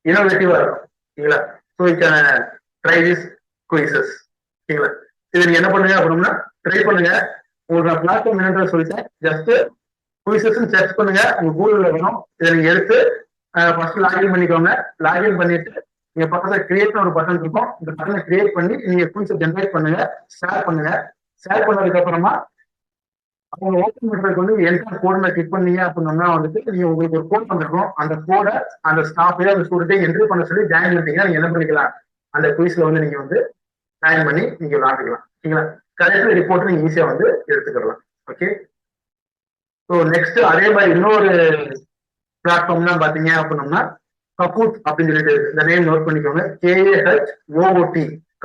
இனோவேட்டிவா இருக்கும். ஓகேங்களா? So you can try this quizzes. ஓகேங்களா? இது நீங்க என்ன பண்ணுங்க அப்படின்னா ட்ரை பண்ணுங்க. உங்களுக்கு நான் பிளாட்ஃபார்ம் என்னன்னு சொல்லிட்டேன். ஜஸ்ட் குயிசஸ் சர்ச் பண்ணுங்க, உங்க கூகுள்ல வரும். இதை நீங்க எடுத்து ஃபர்ஸ்ட் லாகின் பண்ணிக்கோங்க. லாகின் பண்ணிட்டு நீங்க பக்கத்துல கிரியேட் ஒரு பட்டன் இருக்கும். இந்த பட்டனை கிரியேட் பண்ணி நீங்க குயிஸை ஜென்ரேட் பண்ணுங்க, ஷேர் பண்ணுங்க. ஷேர் பண்ணதுக்கு அப்புறமா அவங்க ஓப்பன் பண்றதுக்கு வந்து என்டர் கோட்ல கிளிக் பண்ணீங்க அப்படின்னா வந்துட்டு நீங்க உங்களுக்கு ஒரு கோட் பண்ணிருக்கோம். அந்த கோடை அந்த ஸ்டாஃபே அந்த ஸ்டூடெண்ட்டை என்ட்ரி பண்ண சொல்லி ஜாயின் பண்ணிட்டீங்கன்னா நீங்க என்ன பண்ணிக்கலாம் அந்த குயிஸ்ல வந்து நீங்க வந்து ஜாயின் பண்ணி நீங்க விளாண்டுக்கலாம். ஓகேங்களா? கரெக்ட் ரிப்போர்ட் நீங்க ஈஸியா வந்து எடுத்துக்கலாம். ஓகே. ஸோ நெக்ஸ்ட் அதே மாதிரி இன்னொரு பிளாட்ஃபார்ம் தான் பாத்தீங்க அப்படின்னோம்னா கபூட் அப்படின்னு சொல்லிட்டு இந்த நேம் நோட் பண்ணிக்கோங்க. KAHOOT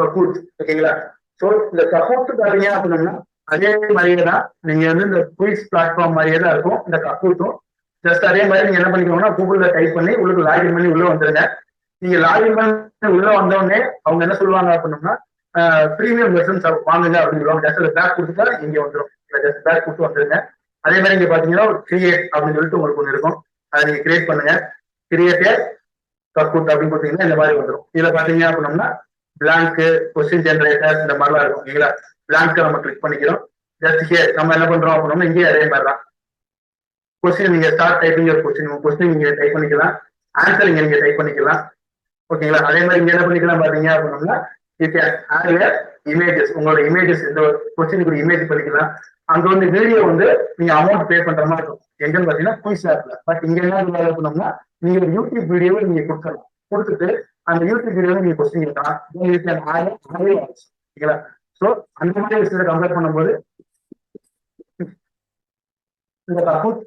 கபூட். ஓகேங்களா? ஸோ இந்த கபூட் பாத்தீங்க அப்படின்னோம்னா அதே மாதிரியே தான் நீங்க வந்து இந்த குயிஸ் பிளாட்ஃபார்ம் மாதிரியே தான் இருக்கும் இந்த கபூட்டும். ஜஸ்ட் அதே மாதிரி நீங்க என்ன பண்ணிக்கோங்கன்னா கூகுள்ல டைப் பண்ணி உங்களுக்கு லாகின் பண்ணி உள்ள வந்துருங்க. நீங்க லாகின் பண்ணி உள்ள வந்தோடனே அவங்க என்ன சொல்லுவாங்க அப்படின்னோம்னா ப்ரீமியம் வெர்ஷன்ஸ் வாங்குங்க அப்படின்னு சொல்லுவாங்க. ஜஸ்ட் பேக் கொடுத்துட்டா இங்க வந்துடும். ஜஸ்ட் பேக் கொடுத்து வந்துருங்க. அதே மாதிரி இங்க பாத்தீங்கன்னா ஒரு கிரியேட் அப்படின்னு சொல்லிட்டு உங்களுக்கு ஒன்று இருக்கும். அதை நீங்க கிரியேட் பண்ணுங்க. கிரியேட் கபூட் அப்படின்னு கொடுத்தீங்கன்னா இந்த மாதிரி வந்துடும். இதுல பாத்தீங்க அப்படின்னோம்னா பிளாங்க், கொஸ்டின் ஜெனரேட்டர் இந்த மாதிரிலாம் இருக்கும் ஓகேங்களா. பிளாங்க் நம்ம கிளிக் பண்ணிக்கிறோம். ஜஸ்ட் ஹியர் நம்ம என்ன பண்றோம் அப்படின்னா இங்கே அதே மாதிரி தான் கொஸ்டின் நீங்க ஸ்டார்ட் டைப்பிங் கொஸ்டின் நீங்க டைப் பண்ணிக்கலாம், ஆன்சர் நீங்க டைப் பண்ணிக்கலாம் ஓகேங்களா. அதே மாதிரி இங்க என்ன பண்ணிக்கலாம் பாத்தீங்க அப்படின்னா இமேஜஸ், உங்களோட இமேஜஸ் இந்த கொஸ்டினுக்கு ஒரு இமேஜ் பண்ணிக்கலாம். அங்க வந்து வீடியோ வந்து நீங்க அமௌண்ட் பே பண்ற மாதிரி இருக்கும் எங்கன்னு பாத்தீங்கன்னா குயிஸ் ஆப்ல. பட் இங்க என்ன பண்ணோம்னா நீங்க ஒரு யூடியூப் வீடியோவை நீங்க கொடுக்கலாம், கொடுத்துட்டு அந்த யூடியூப் வீடியோவை நீங்க கொஸ்டின் இருக்கலாம் ஓகேங்களா. சோ அந்த மாதிரி விஷயத்தை கம்பேர் பண்ணும்போது இந்த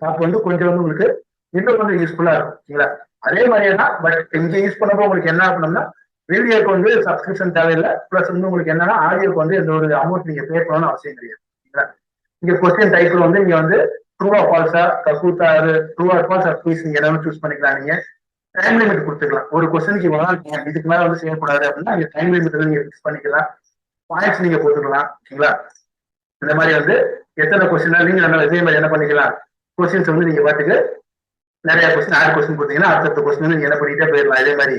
ஆப் வந்து கொஞ்சம் வந்து உங்களுக்கு இன்னும் கொஞ்சம் யூஸ்ஃபுல்லா இருக்கும் ஓகேங்களா. அதே மாதிரியே தான், பட் இங்க யூஸ் பண்ணப்போ உங்களுக்கு என்ன பண்ணணும்னா வீடியோக்கு வந்து சப்ஸ்கிரிப்ஷன் தேவையில்லை, பிளஸ் வந்து உங்களுக்கு என்னன்னா ஆடியோக்கு வந்து எந்த ஒரு அமௌண்ட் நீங்க பே பண்ணணும்னு அவசியம் கிடையாது. இங்க கொஸ்டின் டைப்ல வந்து இங்க வந்து ட்ரூ ஆர் ஃபால்ஸா, கக்கூத்தா, true or false or quiz நீங்க எல்லாமே சூஸ் பண்ணிக்கலாம். நீங்க டைம் லிமிட் கொடுத்துக்கலாம், ஒரு கொஸ்டினுக்கு இவ்வளவு இதுக்கு மேல வந்து செய்யக்கூடாது அப்படின்னா நீங்க டைம் லிமிட் நீங்க ஃபிக்ஸ் பண்ணிக்கலாம். பாயிண்ட்ஸ் நீங்க போட்டுக்கலாம் ஓகேங்களா. இந்த மாதிரி வந்து எத்தனை கொஸ்டின் நீங்க இதே மாதிரி என்ன பண்ணிக்கலாம், கொஸ்டின்ஸ் வந்து நீங்க பாட்டுக்கு நிறைய கொஸ்டின் 6 கொஸ்டின் கொடுத்தீங்கன்னா அடுத்த கொஸ்டின் நீங்க என்ன பண்ணிட்டே போயிடலாம். இதே மாதிரி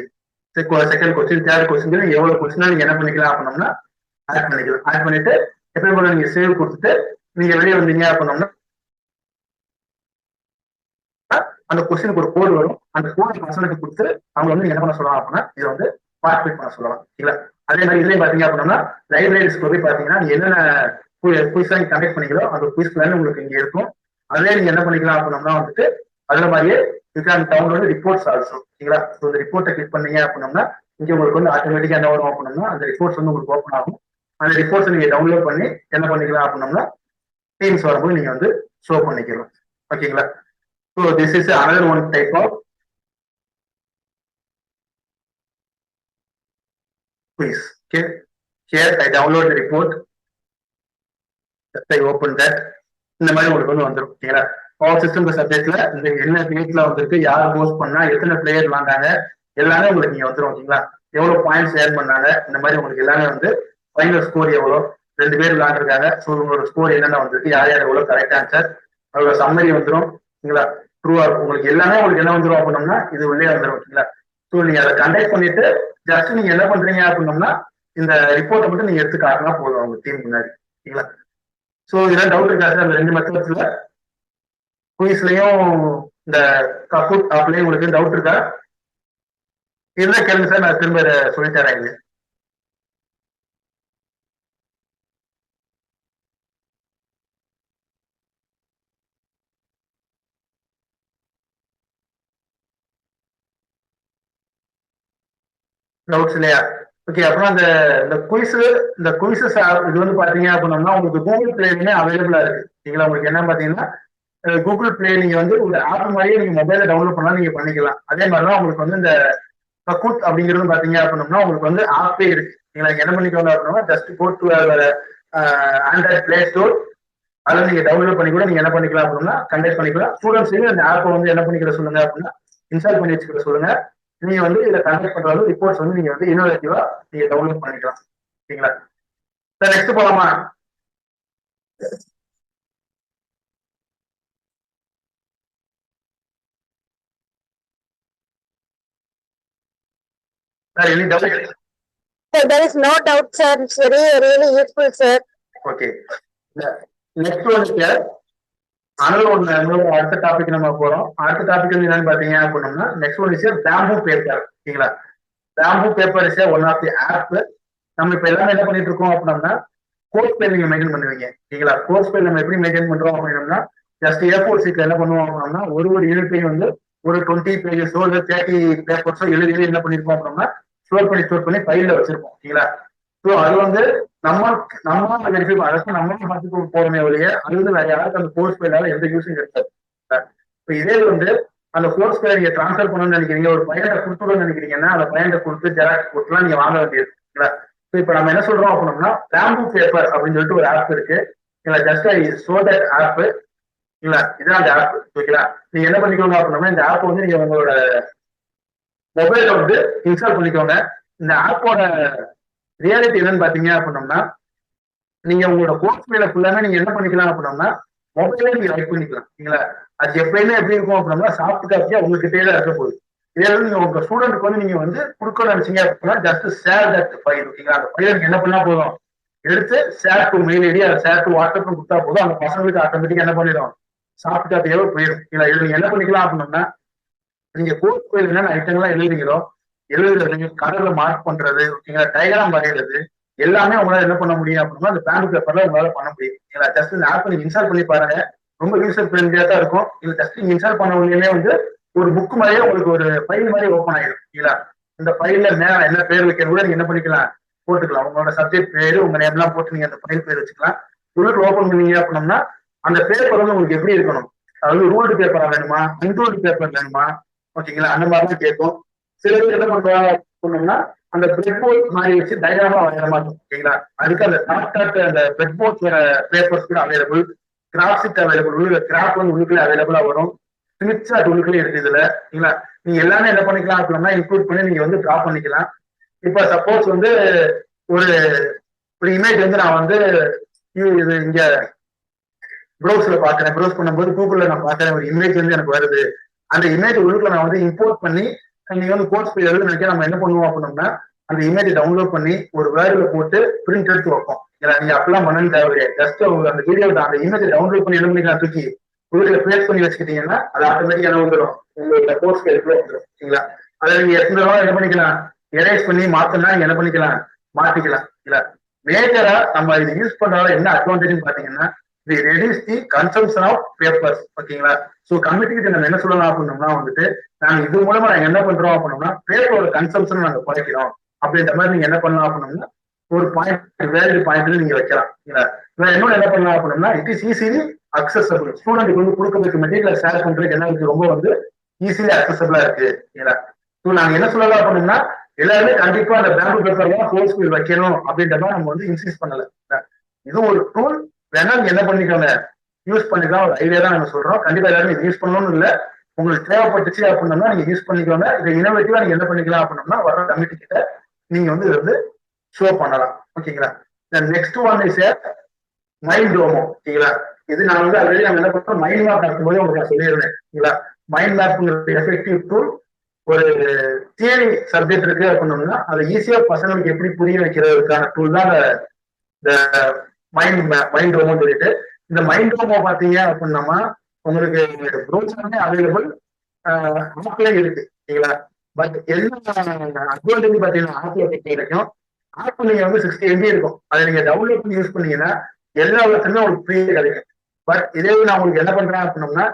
செகண்ட் கொஸ்டின், தேர்ட் கொஸ்டின் எவ்வளவு கொஸ்டின் நீங்க என்ன பண்ணிக்கலாம் அப்படின்னா ஆட் பண்ணிக்கலாம். ஆட் பண்ணிட்டு எப்பயும் போல நீங்க சேவ் கொடுத்துட்டு நீங்க வெளியே வந்தீங்க அப்படின்னா அந்த கொஸ்டினுக்கு ஒரு கோடு வரும், அந்த கோடு பர்சனுக்கு கொடுத்து அவங்க வந்து என்ன பண்ண சொல்லலாம் அப்படின்னா இதை வந்து பார்ட்டிசிபேட் பண்ண சொல்லலாம் ஓகேங்களா. அதே மாதிரி இதுலயும் பாத்தீங்க அப்படின்னா லைப்ரரிஸ்க்கு போய் பாத்தீங்கன்னா நீங்க என்னென்ன குயிஸா நீங்க கண்டக்ட் பண்ணிக்கிறோம் அந்த குயிஸ் பிளான் உங்களுக்கு இங்க இருக்கும். அதே நீங்க என்ன பண்ணிக்கலாம் அப்படின்னா வந்துட்டு அதுல மாதிரியே you can download reports also ஓகேங்களா. ஸோ இந்த ரிப்போர்ட்டை கிளிக் பண்ணீங்க அப்படின்னா இங்க உங்களுக்கு வந்து ஆட்டோமேட்டிக்கா என்ன வரும் அப்படின்னா அந்த ரிப்போர்ட்ஸ் வந்து உங்களுக்கு ஓப்பன் ஆகும். அந்த ரிப்போர்ட்ஸ் நீங்க டவுன்லோட் பண்ணி என்ன பண்ணிக்கலாம் அப்படின்னா டீம்ஸ் வரும்போது நீங்க வந்து ஷோ பண்ணிக்கலாம் ஓகேங்களா. So this is another one type of quiz. Okay, here I download the report, just I open that. இந்த மாதிரி உங்களுக்கு வந்து வந்துடும் ஓகேங்களா. பவர் சிஸ்டம் சப்ஜெக்ட்ல இந்த என்ன டேட்ல வந்துருக்கு, யார் போஸ்ட் பண்ணா, எத்தனை பிளேயர் விளாண்டாங்க எல்லாமே உங்களுக்கு இங்க வந்துடும் ஓகேங்களா. எவ்வளவு பாயிண்ட்ஸ் ஏர்ன் பண்ணாங்க இந்த மாதிரி உங்களுக்கு எல்லாமே வந்து ஃபைனல் ஸ்கோர் எவ்வளோ, 2 பேர் விளாண்டுருக்காங்க ஸோ உங்களோட ஸ்கோர் என்னென்ன வந்திருக்கு, யார் யார் எவ்வளவு கரெக்ட் ஆன்சர், அதோட சம்மரி வந்துடும் ஓகேங்களா. ட்ரூவா உங்களுக்கு எல்லாமே உங்களுக்கு என்ன வந்துடும் அப்படின்னோம்னா இது உள்ளே வந்துடும் ஓகேங்களா. ஸோ நீங்க அதை கண்டக்ட் பண்ணிட்டு ஜஸ்ட் நீங்க என்ன பண்றீங்க அப்படின்னோம்னா இந்த ரிப்போர்ட்டை மட்டும் நீங்க எடுத்து காட்டினா போதும் அவங்க டீம் முன்னாடி ஓகேங்களா. ஸோ இதெல்லாம் டவுட் இருக்கா சார்? அந்த 2 மெத்தட்ஸ்ல குயிஸ்லயும் இந்த கக்கூட் ஆப்லயும் உங்களுக்கு டவுட் இருக்கா? இருந்தா கேளுங்க சார், நான் திரும்ப சொல்லித்தரேன். இது டவுட்ஸ் இல்லையா? ஓகே, அப்புறம் இந்த குயிஸ் இது வந்து பாத்தீங்க அப்படின்னோம்னா உங்களுக்கு கூகுள் பிளேலுமே அவைலபிளா இருக்கு ஓகேங்களா. உங்களுக்கு என்ன பாத்தீங்கன்னா கூகுள் பிளே நீங்க வந்து ஒரு ஆப் மாதிரியே நீங்க மொபைல டவுன்லோட் பண்ணலாம், நீங்க பண்ணிக்கலாம். அதே மாதிரிதான் உங்களுக்கு வந்து இந்த கக்கூத் அப்படிங்கிறது பாத்தீங்க அப்படின்னோம்னா உங்களுக்கு வந்து ஆப்பே இருக்கு நீங்க என்ன பண்ணிக்கோங்க அப்படின்னா just go to Android play store, அதில் நீங்க டவுன்லோட் பண்ணி கூட நீங்க என்ன பண்ணிக்கலாம் அப்படின்னா கண்டக்ட் பண்ணிக்கலாம். ஸ்டூடெண்ட்ஸையும் அந்த ஆப்பை வந்து என்ன பண்ணிக்கிற சொல்லுங்க அப்படின்னா இன்ஸ்டால் பண்ணி வச்சுக்கிற சொல்லுங்க. நீங்க வந்து இதை கண்டக்ட் பண்றது ரிப்போர்ட்ஸ் வந்து நீங்க வந்து இன்னோவேட்டிவா நீங்க டவுன்லோட் பண்ணிக்கலாம் ஓகேங்களா. சார் நெக்ஸ்ட் போலாமா? Sir any doubt?
Sir, there is no doubt, sir. It's really useful, sir.
Okay, next வந்து அடுத்த டாபிக் நம்ம போறோம். அடுத்த டாபிக் வந்து என்னன்னு பாத்தீங்க அப்படின்னோம்னா next one is bamboo paper ஓகேங்களா. Bamboo paper is one of the app. நம்ம இப்ப எல்லாமே என்ன பண்ணிட்டு இருக்கோம் அப்படின்னா கோர்ஸ் பேர் நீங்க மெயின்டைன் பண்ணுவீங்க ஓகேங்களா. கோர்ஸ் பேர் நம்ம எப்படி மெயின்டைன் பண்றோம் அப்படின்னோம்னா ஜஸ்ட் A4 சீட்ல என்ன பண்ணுவோம் அப்படின்னா ஒரு யூனிட்டையும் வந்து ஒரு 20 பேஜஸோ இல்லை 30 பேப்பர்ஸோ எழுதி என்ன பண்ணிருப்போம் அப்படின்னா ஸ்டோர் பண்ணி ஃபைல்ல வச்சிருப்போம் ஓகேங்களா. ஸோ அது வந்து நம்ம வெரிஃபை அதாவது நம்ம பார்த்துட்டு போறமே ஒழிய அது வந்து வேற யாருக்கு அந்த கோர்ஸ் பேரால எந்த யூஸும் இருக்காது. இப்போ இதே வந்து அந்த கோர்ஸ் பேரை நீங்க டிரான்ஸ்ஃபர் பண்ணணும்னு நினைக்கிறீங்க, ஒரு பையனை கொடுத்துடணும்னு நினைக்கிறீங்கன்னா அந்த பையனை கொடுத்து ஜெராக்ஸ் கொடுத்துலாம் நீங்க வாங்க வேண்டியது ஓகேங்களா. ஸோ இப்போ நம்ம என்ன சொல்றோம் அப்படின்னா பேம்பு பேப்பர் அப்படின்னு சொல்லிட்டு ஒரு ஆப் இருக்கு இல்ல, just I show that app இல்ல, இதான் அந்த ஆப் ஓகேங்களா. நீங்க என்ன பண்ணிக்கோங்க அப்படின்னா இந்த ஆப் வந்து நீங்க உங்களோட மொபைல வந்து இன்ஸ்டால் பண்ணிக்கோங்க. இந்த ஆப்போட ரியாலிட்டி என்னன்னு பாத்தீங்க அப்படின்னோம்னா நீங்க உங்களோட கோர்ஸ் மேல ஃபுல்லாமே நீங்க என்ன பண்ணிக்கலாம் அப்படின்னா மொபைலே நீங்க ரைட் பண்ணிக்கலாம் ஓகேங்களா. அது எப்பயுமே எப்படி இருக்கும் அப்படின்னா சாஃப்ட் காப்பியா உங்ககிட்டே தான் இருக்க போகுது. இதே வந்து நீங்க உங்க ஸ்டூடெண்ட்க்கு வந்து நீங்க வந்து கொடுக்கணும்னு நினைச்சீங்க அப்படின்னா ஜஸ்ட் ஷேர் தட் ஃபைல். ஓகேங்களா? அந்த ஃபைல் என்ன பண்ணா போதும், எடுத்து ஷேர் டு மெயில் ஐடி அதை ஷேர் டு வாட்ஸ்அப் கொடுத்தா போதும். அந்த பசங்களுக்கு ஆட்டோமேட்டிக்கா என்ன பண்ணிடும், சாஃப்ட் காப்பியாவே போயிடும். இதுல நீங்க என்ன பண்ணிக்கலாம் அப்படின்னா, நீங்க கோர்ஸ் ஃபைல் என்னென்ன ஐட்டங்கள்லாம் எழுதுறீங்களோ எழுதுறது, கலர்ல மார்க் பண்றது, ஓகேங்களா, டயக்ராம் வரைகிறது எல்லாமே உங்களால என்ன பண்ண முடியும் அப்படின்னா அந்த பேங்க் பேப்பர்ல உங்களால பண்ண முடியும். ஓகேங்களா? ஜஸ்ட் இந்த ஆப் நீங்க இன்ஸ்டால் பண்ணி பாருங்க, ரொம்ப யூசர் ஃப்ரெண்ட்லியா தான் இருக்கும். இது ஜஸ்ட் நீங்க இன்ஸ்டால் பண்ண உடனே வந்து ஒரு புக் மாதிரியே உங்களுக்கு ஒரு ஃபைல் மாதிரி ஓப்பன் ஆயிடும். ஓகேங்களா? இந்த ஃபைல்ல மேல என்ன பேர் வைக்கிறது கூட நீங்க என்ன பண்ணிக்கலாம், போட்டுக்கலாம். உங்களோட சப்ஜெக்ட் பேரு உங்க நேம் எல்லாம் போட்டு நீங்க அந்த ஃபைல் பேர் வச்சுக்கலாம். உள்ள ஓப்பன் பண்ணீங்க அப்படின்னா அந்த பேப்பர் வந்து உங்களுக்கு எப்படி இருக்கணும், அதாவது ரூல்டு பேப்பரா வேணுமா, அன்ரூல்டு பேப்பர் வேணுமா, ஓகேங்களா, அந்த மாதிரிலாம் கேட்கும். சில பேர் என்ன பண்றாங்க சொன்னோம்னா அந்த பிரெட் போர்ட் மாதிரி வச்சு டயக்ராமா வரைகிற மாதிரி. ஓகேங்களா? அதுக்கு அந்த டாட் அந்த பிரெட் போர்ட் பேப்பர்ஸ் கூட அவைலபிள், கிராப் ஷீட் அவைலபிள், உள்ள கிராப் வந்து உள்ளுக்குள்ள அவைலபிளா வரும், ஸ்மித் சார்ட் உள்ளுக்குள்ளே இருக்கு இதுல. ஓகேங்களா? நீங்க எல்லாமே என்ன பண்ணிக்கலாம் அப்படின்னா இன்க்ளூட் பண்ணி நீங்க வந்து டிரா பண்ணிக்கலாம். இப்ப சப்போஸ் வந்து ஒரு ஒரு இமேஜ் வந்து நான் வந்து இது இங்க ப்ரௌஸ்ல பாக்குறேன், ப்ரௌஸ் பண்ணும்போது கூகுள்ல நான் பாக்குறேன், ஒரு இமேஜ் வந்து எனக்கு வருது. அந்த இமேஜ் உள்ளுக்குள்ள நான் வந்து இம்போர்ட் பண்ணி நீங்க வந்து கோர்ஸ் போய் எழுத நினைக்க நம்ம என்ன பண்ணுவோம் அப்படின்னா அந்த இமேஜ் டவுன்லோட் பண்ணி ஒரு வேர்டுல போட்டு பிரிண்ட் எடுத்து வைப்போம். நீங்க அப்பெல்லாம் பண்ணணும் தேவையில்லை. ஜஸ்ட் அந்த வீடியோ அந்த இமேஜ் டவுன்லோட் பண்ணி என்ன பண்ணிக்கலாம், தூக்கி உள்ள பிளேஸ் பண்ணி வச்சுக்கிட்டீங்கன்னா அது ஆட்டோமேட்டிக்கா என்ன வந்துடும், உங்களோட கோர்ஸ் எடுத்து வந்துடும். ஓகேங்களா? அதை நீங்க என்ன பண்ணிக்கலாம், எரேஸ் பண்ணி மாத்தனா நீங்க என்ன பண்ணிக்கலாம், மாத்திக்கலாம். இல்ல மேஜரா நம்ம இது யூஸ் பண்றதால என்ன அட்வான்டேஜ் பாத்தீங்கன்னா the reduce the consumption of papers. ஓகேங்களா? சோ கமிட்டிக்கு நம்ம என்ன சொல்லலாம் அப்படின்னோம்னா வந்துட்டு நாங்க இது மூலமா நாங்க என்ன பண்றோம் அப்படின்னோம்னா பேப்பரோட கன்சம்ஷன் நாங்க குறைக்கிறோம் அப்படின்ற மாதிரி நீங்க என்ன பண்ணலாம் அப்படின்னோம்னா ஒரு பாயிண்ட் வேலிட் பாயிண்ட் நீங்க வைக்கலாம். இன்னொன்னு என்ன பண்ணலாம் அப்படின்னா இட் இஸ் ஈஸிலி அக்சசபிள். ஸ்டூடெண்ட்டுக்கு வந்து கொடுக்கறதுக்கு மெட்டீரியல் ஷேர் பண்றதுக்கு என்ன இருக்கு, ரொம்ப வந்து ஈஸிலி அக்சசபிளா இருக்கு. ஸோ நாங்க என்ன சொல்லலாம் அப்படின்னா எல்லாருமே கண்டிப்பா அந்த பேங்க் பேப்பர்லாம் கோர்ஸ் ஃபீல் வைக்கணும் அப்படின்ற மாதிரி நம்ம வந்து இன்சிஸ்ட் பண்ணல. இது ஒரு டூல், வேணா நீங்க என்ன பண்ணிக்கோங்க, யூஸ் பண்ணிக்கலாம். ஒரு ஐடியா தான் நாங்க சொல்றோம். கண்டிப்பா எல்லாருமே யூஸ் பண்ணணும்னு இல்லை, உங்களுக்கு தேவைப்பட்டுச்சு அப்படின்னா நீங்க யூஸ் பண்ணிக்கோங்க. இதை இனோவேட்டிவா நீங்க என்ன பண்ணிக்கலாம் அப்படின்னா வர கமிட்டி கிட்ட நீங்க வந்து இதை வந்து ஷோ பண்ணலாம். ஓகேங்களா? Next one is Mindomo. ஓகேங்களா? இது நான் வந்து ஆல்ரெடி நம்ம என்ன பண்றோம், மைண்ட் மேப் நடக்கும்போது உங்களுக்கு நான் சொல்லிடுறேன். ஓகேங்களா? மைண்ட் மேப்ங்கிறது எஃபெக்டிவ் டூல். ஒரு தியரி சப்ஜெக்ட் இருக்கு அப்படின்னோம்னா அதை ஈஸியா பசங்களுக்கு எப்படி புரிய வைக்கிறதுக்கான டூல் தான் இந்த மைண்ட் டோமோன்னு சொல்லிட்டு. இந்த மைண்ட் டோமோ பாத்தீங்க அப்படின்னா உங்களுக்கு ப்ரௌசர்லயே அவைலபிள், ஆப்ல இருக்கு. ஓகேங்களா? பட் என்ன அட்வான்டேஜ் பாத்தீங்கன்னா ஆப்ல கிடைக்கும். ஆப் நீங்க வந்து 60 MB இருக்கும், அதை நீங்க டவுன்லோட் பண்ணி யூஸ் பண்ணீங்கன்னா எல்லா வருஷமே உங்களுக்கு ஃப்ரீ கிடைக்கும். பட் இதே நான் உங்களுக்கு என்ன பண்றேன் அப்படின்னோம்னா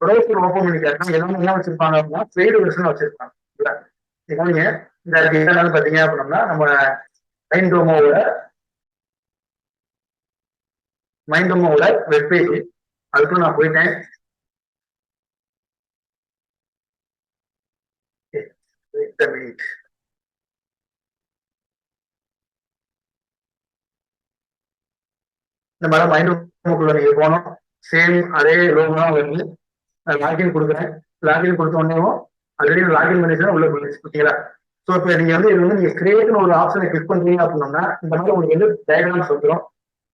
ப்ரௌசர் ஓப்பன் பண்ணி கேட்டோம், எல்லாமே என்ன வச்சிருப்பாங்க அப்படின்னா பெய்டு வெர்ஷன் வச்சிருப்பாங்க. நீங்க இந்த என்னன்னு பாத்தீங்க அப்படின்னோம்னா நம்ம மைண்டோமோட வெப்பேஜ், அதுக்குள்ள நான் போயிட்டேன். இந்த மாதிரி மைண்டோமோக்குள்ள நீங்க போனோம், சேம் அதே லோகோ தான் வருது. லாகின் கொடுக்குறேன், லாகின் கொடுத்த உடனே ஆல்ரெடி லாகின் பண்ணிட்டு உள்ள போயிடுச்சு. ஓகேங்களா? ஸோ இப்போ நீங்க வந்து இது வந்து நீங்க கிரியேட்னு ஒரு ஆப்ஷனை கிளிக் பண்றீங்க அப்படின்னா இந்த மாதிரி உங்களுக்கு வந்து டயக்ராம்ஸ் வந்துடும்.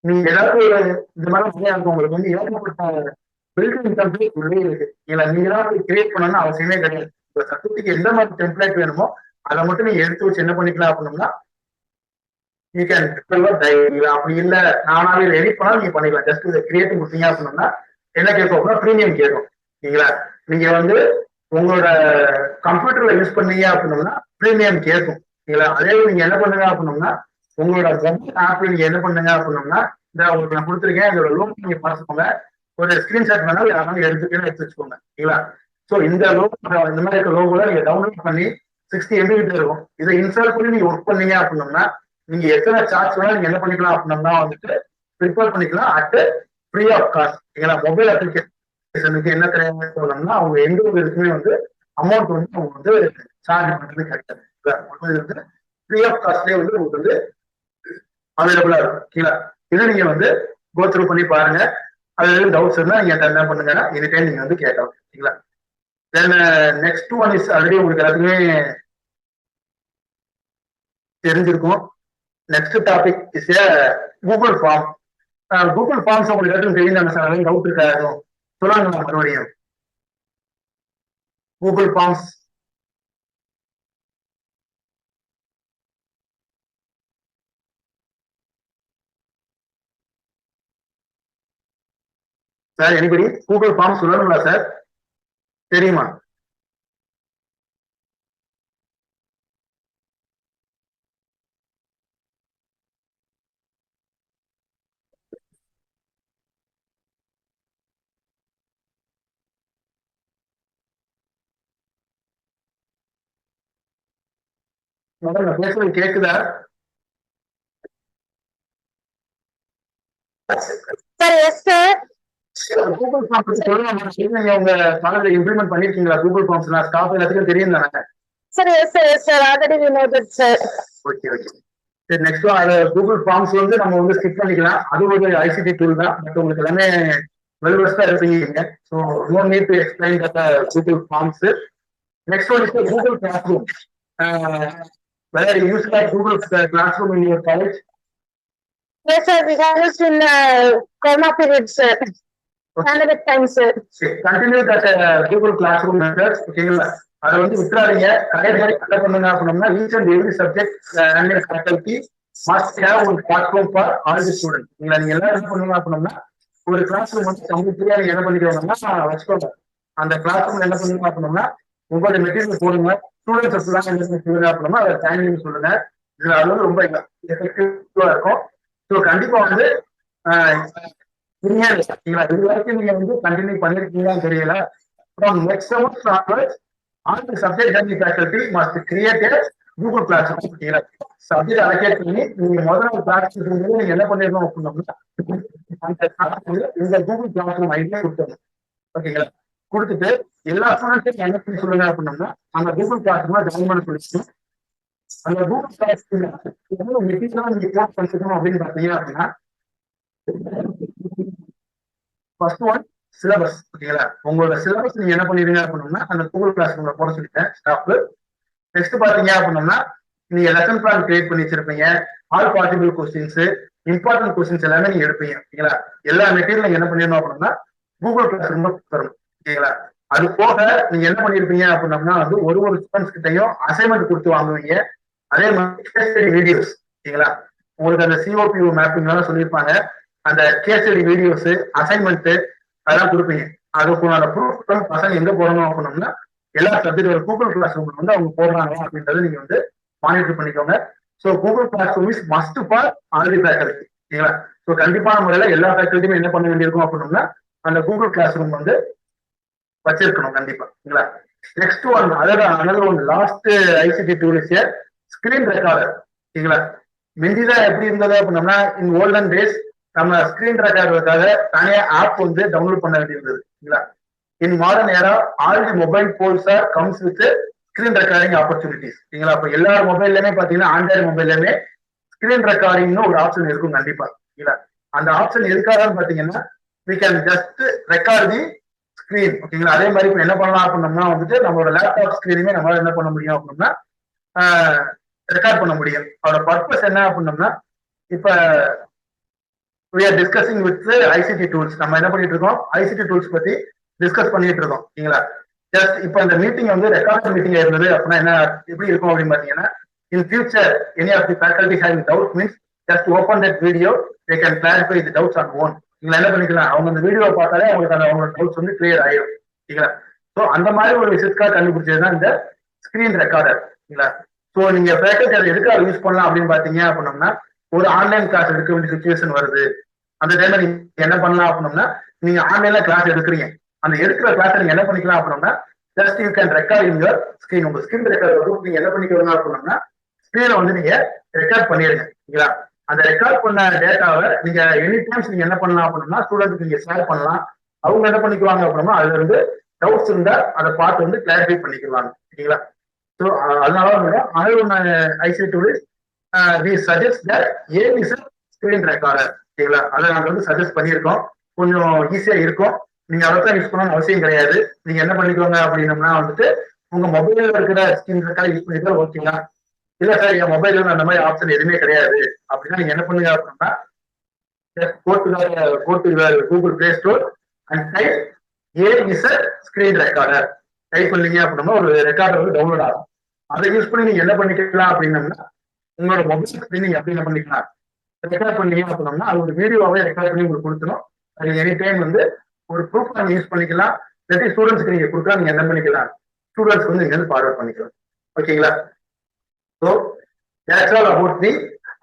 நீங்க ஏதாவது ஒரு இந்த மாதிரி நிறையா இருக்கும், உங்களுக்கு வந்து ஏகப்பட்ட பில்டிங் டெம்ப்ளேட் உள்ளே இருக்கு. இல்லை நீங்க தான் கிரியேட் பண்ணணும்னு அவசியமே கிடையாது. இப்போ சப்ஜெக்ட்டுக்கு எந்த மாதிரி டெம்ப்ளேட் வேணுமோ அதை மட்டும் நீங்க எடுத்து வச்சு என்ன பண்ணிக்கலாம் அப்படின்னா யூ கேன் அப்படி இல்லை நானாவே எடிட் பண்ணாலும் நீங்க பண்ணிக்கலாம். ஜஸ்ட் இதை கிரியேட் கொடுத்தீங்க அப்படின்னா என்ன கேட்கும் அப்படின்னா ப்ரீமியம் கேட்கும். சரிங்களா? நீங்க வந்து உங்களோட கம்ப்யூட்டர்ல யூஸ் பண்ணீங்க அப்படின்னோம்னா ப்ரீமியம் கேட்கும். சரிங்களா? அதே நீங்க என்ன பண்ணுங்க அப்படின்னோம்னா உங்களோட மொபைல் ஆப்ல நீங்க என்ன பண்ணுங்க அப்படின்னோம்னா இந்த உங்களுக்கு நான் கொடுத்துருக்கேன், இதோட லோகோ நீங்க பார்த்துக்கோங்க, ஒரு ஸ்கிரீன்ஷாட் வேணாலும் யாராவது எடுத்து வச்சுக்கோங்க. சரிங்களா? ஸோ இந்த லோகோ இந்த மாதிரி இருக்க லோகோல நீங்க டவுன்லோட் பண்ணி 60 MB கிட்ட இருக்கும். இதை இன்ஸ்டால் பண்ணி நீங்க ஒர்க் பண்ணீங்க அப்படின்னோம்னா நீங்க எத்தனை சார்ஜ் வேணாலும் நீங்க என்ன பண்ணிக்கலாம் அப்படின்னோம்னா வந்துட்டு ப்ரிப்பேர் பண்ணிக்கலாம் அட் ஃப்ரீ ஆஃப் காஸ்ட். சரிங்களா? மொபைல் அப்ளிகேஷனுக்கு என்ன கிடையாதுன்னா அவங்க எந்த ஒரு இதுக்குமே வந்து அமௌண்ட் வந்து அவங்க வந்து சார்ஜ் பண்றது கிடையாது. வந்து ஃப்ரீ ஆஃப் காஸ்ட்லேயே வந்து உங்களுக்கு வந்து அவைலபிளா இருக்கும். கீழே இதை நீங்க வந்து கோ த்ரூ பண்ணி பாருங்க. அதுல எதுவும் டவுட்ஸ் இருந்தா நீங்க என்ன பண்ணுங்கன்னா எனி டைம் நீங்க வந்து கேட்கலாம். சரிங்களா? Then next one is already உங்களுக்கு எல்லாத்துக்குமே தெரிஞ்சிருக்கும். Next topic is Google form. Google forms உங்களுக்கு எல்லாத்துக்கும் தெரியுதாங்க சார்? டவுட் இருக்கா எதுவும் சொல்லுவாங்க மறுபடியும்? Google forms sir anybody Google form சொல்லணுங்களா சார்? தெரியுமா? மேடம் நான் பேசுறது கேக்குதா?
Sir yes sir.
Google form பத்தி சொல்லுங்க. நீங்க உங்க காலேஜ்ல இம்ப்ளிமெண்ட் பண்ணிருக்கீங்களா கூகுள் ஃபார்ம்ஸ்? ஸ்டாஃப் எல்லாத்துக்கும் தெரியும் தானே?
Sir yes sir yes sir already we know that sir.
Okay okay. சரி நெக்ஸ்ட் கூகுள் ஃபார்ம்ஸ் வந்து நம்ம வந்து ஸ்கிப் பண்ணிக்கலாம். அது ஒரு ஐசிடி டூல் தான். பட் உங்களுக்கு எல்லாமே வெல் வெஸ்டா இருப்பீங்க. So no need to explain that Google forms. Next one is the Google Classroom. Whether you use like Google Classroom in your college?
Yes sir, we have used in Corona period sir. Pandemic time sir.
Continue that Google Classroom methods. ஓகேங்களா? அதை வந்து விட்டுறாதீங்க. கடைசி என்ன பண்ணுங்க அப்படின்னா each and every subject and faculty must have ஒரு classroom for all the students. நீங்க எல்லாரும் என்ன பண்ணுங்க அப்படின்னா ஒரு கிளாஸ் ரூம் வந்து கம்ப்ளீட்டா நீங்க என்ன பண்ணிக்கோங்கன்னா வச்சுக்கோங்க. அந்த கிளாஸ் ரூம் என்ன பண்ணுங்க அப்படின்னா உங்களோட மெட்டீரியல் போடுங்க. ஸ்டூடெண்ட்ஸ் எல்லாம் என்ன பண்ணுங்க அப்படின்னா அதை டைமிங் சொல்லுங்க. இது அது வந்து ரொம்ப எஃபெக்டிவா இருக்கும். ஸோ கண்டிப்பா வந்து இது வரைக்கும் நீங்க வந்து கண்டினியூ பண்ணிருக்கீங்கன்னு தெரியல. From next semester onwards, all the subject and the faculty must create a Google Classroom. Subject allocate பண்ணி நீங்க முதல்ல கிளாஸ் நீங்க என்ன பண்ணிடணும் அப்படின்னா இந்த கூகுள் கிளாஸ் ரூம் ஐடியா கொடுத்துருங்க. ஓகேங்களா? கொடுத்துட்டு எல்லா ஸ்டூடெண்ட்ஸையும் என்ன பண்ணி சொல்லுங்க அப்படின்னா அந்த கூகுள் கிளாஸ் ரூம்ல ஜாயின் பண்ண சொல்லிட்டு அந்த கூகுள் கிளாஸ் மெட்டீரியலா நீங்க கிளாஸ் பண்ணிக்கணும் அப்படின்னு பாத்தீங்க அப்படின்னா ஃபர்ஸ்ட் ஒன் சிலபஸ். ஓகேங்களா? உங்களோட சிலபஸ் நீங்க என்ன பண்ணிடுங்க அப்படின்னா அந்த கூகுள் கிளாஸ் ரூம்ல போட சொல்லிட்டேன் ஸ்டாஃப். நெக்ஸ்ட் பாத்தீங்க அப்படின்னா நீங்க லெசன் பிளான் கிரியேட் பண்ணி வச்சிருப்பீங்க. All possible questions, important questions எல்லாமே நீங்க எடுப்பீங்க. ஓகேங்களா? எல்லா மெட்டீரியல் நீங்க என்ன பண்ணிடணும் அப்படின்னா கூகுள் கிளாஸ் ரூம்ல தரணும். ஓகேங்களா? அது போக நீங்க என்ன பண்ணிருப்பீங்க அப்படின்னா வந்து ஒரு ஸ்டூடெண்ட்ஸ் கிட்டையும் அசைன்மெண்ட் கொடுத்து வாங்குவீங்க. அதே மாதிரி வீடியோஸ். ஓகேங்களா? உங்களுக்கு அந்த சிஓபி மேப்பிங் எல்லாம் சொல்லியிருப்பாங்க. அந்த கேஸ்டடி வீடியோஸ், அசைன்மெண்ட் அதெல்லாம் கொடுப்பீங்க. அதுக்குள்ள ப்ரூஃப் பசங்க எங்க போடணும் அப்படின்னா எல்லா சப்ஜெக்ட் கூகுள் கிளாஸ் ரூம்ல வந்து அவங்க போடுறாங்க அப்படின்றத நீங்க வந்து மானிட்டர் பண்ணிக்கோங்க. So Google classroom is must for all the faculty. ஓகேங்களா? ஸோ கண்டிப்பான முறையில எல்லா ஃபேக்கல்ட்டியுமே என்ன பண்ண வேண்டியிருக்கும் அப்படின்னா அந்த கூகுள் கிளாஸ் ரூம் வந்து வச்சிருக்கணும் கண்டிப்பா. ஓகேங்களா? Next one another one last ICT tool is screen recorder. ஓகேங்களா? முந்திதான் எப்படி இருந்தது அப்படின்னா இன் ஓல்டன் டேஸ் நம்ம ஸ்கிரீன் ரெக்கார்டுக்காக தனியா ஆப் வந்து டவுன்லோட் பண்ண வேண்டியிருந்தது. ஓகேங்களா? In modern era all the mobile phones are comes with screen recording opportunities. ஓகேங்களா? அப்ப எல்லா மொபைல்லுமே பாத்தீங்கன்னா ஆண்ட்ராய்டு மொபைல்லுமே ஸ்கிரீன் ரெக்கார்டிங்னு ஒரு ஆப்ஷன் இருக்கும் கண்டிப்பா. ஓகேங்களா? அந்த ஆப்ஷன் எதுக்காகன்னு பாத்தீங்கன்னா we can just record the screen. ஓகேங்களா? அதே மாதிரி இப்ப என்ன பண்ணலாம் அப்படின்னா வந்துட்டு நம்மளோட லேப்டாப் ஸ்கிரீனுமே நம்மளால என்ன பண்ண முடியும் அப்படின்னா ரெக்கார்ட் பண்ண முடியும். அதோட பர்பஸ் என்ன அப்படின்னா இப்ப we are discussing with ICT tools. நம்ம என்ன பண்ணிட்டு இருக்கோம்? ICT tools பத்தி டிஸ்கஸ் பண்ணிட்டு இருக்கோம். ஓகேங்களா? ஜஸ்ட் இப்ப இந்த மீட்டிங் வந்து ரெக்கார்ட் மீட்டிங் இருந்தது அப்படின்னா என்ன எப்படி இருக்கும் அப்படின்னு பாத்தீங்கன்னா in future any of the faculty having doubt means just open that video they can clarify the doubts on own. நீங்க என்ன பண்ணிக்கலாம்? அவங்க அந்த வீடியோ பார்த்தாலே அவங்களுக்கு அந்த அவங்களோட டவுட்ஸ் வந்து கிளியர் ஆயிடும். ஓகேங்களா? ஸோ அந்த மாதிரி ஒரு விஷயத்துக்காக கண்டுபிடிச்சதுதான் இந்த ஸ்கிரீன் ரெக்கார்டர். ஓகேங்களா? ஸோ நீங்க ஃபேக்கல்டி அதை எதுக்காக யூஸ் பண்ணலாம் அப்படின்னு பாத்தீங்க அப்படின்னா ஒரு ஆன்லைன் கிளாஸ் எடுக்க வேண்டிய சுச்சுவேஷன் வருது. அந்த டைம்ல நீங்க என்ன பண்ணலாம் அப்படின்னா நீங்க ஆன்லைன்ல கிளாஸ் எடுக்கிறீங்க. அந்த எடுக்கிற கிளாஸ் நீங்க என்ன பண்ணிக்கலாம் அப்படின்னா just you can record in your screen. உங்க ஸ்கிரீன் ரெக்கார்ட் நீங்க என்ன பண்ணிக்கலாம் அப்படின்னா ஸ்கிரீனை வந்து நீங்க ரெக்கார்ட் பண்ணிடுங்க. ஓகேங்களா? அந்த ரெக்கார்ட் பண்ண டேட்டாவை நீங்க எனி டைம்ஸ் நீங்க என்ன பண்ணலாம் அப்படின்னா ஸ்டூடெண்ட்க்கு நீங்க ஷேர் பண்ணலாம். அவங்க என்ன பண்ணிக்குவாங்க அப்படின்னா அதுல இருந்து டவுட்ஸ் இருந்தா அதை பார்த்து வந்து கிளாரிஃபை பண்ணிக்குவாங்க. ஓகேங்களா? ஸோ அதனால ICT tool we suggest that A is a screen recorder. ஓகேங்களா? அதை நாங்க வந்து சஜஸ்ட் பண்ணியிருக்கோம். கொஞ்சம் ஈஸியா இருக்கும். நீங்க அதை தான் யூஸ் பண்ணணும்னு அவசியம் கிடையாது. நீங்க என்ன பண்ணிக்கோங்க அப்படின்னம்னா வந்துட்டு உங்க மொபைல்ல இருக்கிற ஸ்கிரீன் ரெக்கார்ட் யூஸ் பண்ணிட்டு ஓகேங்களா? இல்ல சார் என் மொபைல்ல அந்த மாதிரி ஆப்ஷன் எதுவுமே கிடையாது அப்படின்னா நீங்க என்ன பண்ணுங்க அப்படின்னா go to Google Play Store and type A is a screen recorder. Type பண்ணீங்க அப்படின்னா ஒரு ரெக்கார்டர் வந்து டவுன்லோட் ஆகும். அதை யூஸ் பண்ணி நீங்க என்ன பண்ணிக்கலாம் அப்படின்னம்னா உங்களோட மொபைல் ஸ்கிரீன் நீங்க எப்படி என்ன பண்ணிக்கலாம் ரெக்கார்ட் பண்ணீங்க அப்படின்னா அது ஒரு வீடியோவாவே ரெக்கார்ட் பண்ணி உங்களுக்கு கொடுத்துரும். அது எனி டைம் வந்து ஒரு ப்ரூஃப் நீங்க யூஸ் பண்ணிக்கலாம், இல்லாட்டி ஸ்டூடெண்ட்ஸ்க்கு நீங்க கொடுக்கலாம், நீங்க என்ன பண்ணிக்கலாம், ஸ்டூடெண்ட்ஸ்க்கு வந்து நீங்க ஃபார்வர்ட் பண்ணிக்கலாம். ஓகேங்களா? So that's all about the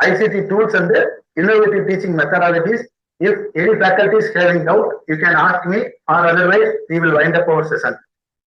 ICT tools and the innovative teaching methodologies. If any faculty is having doubt, you can ask me, or otherwise we will wind up our session.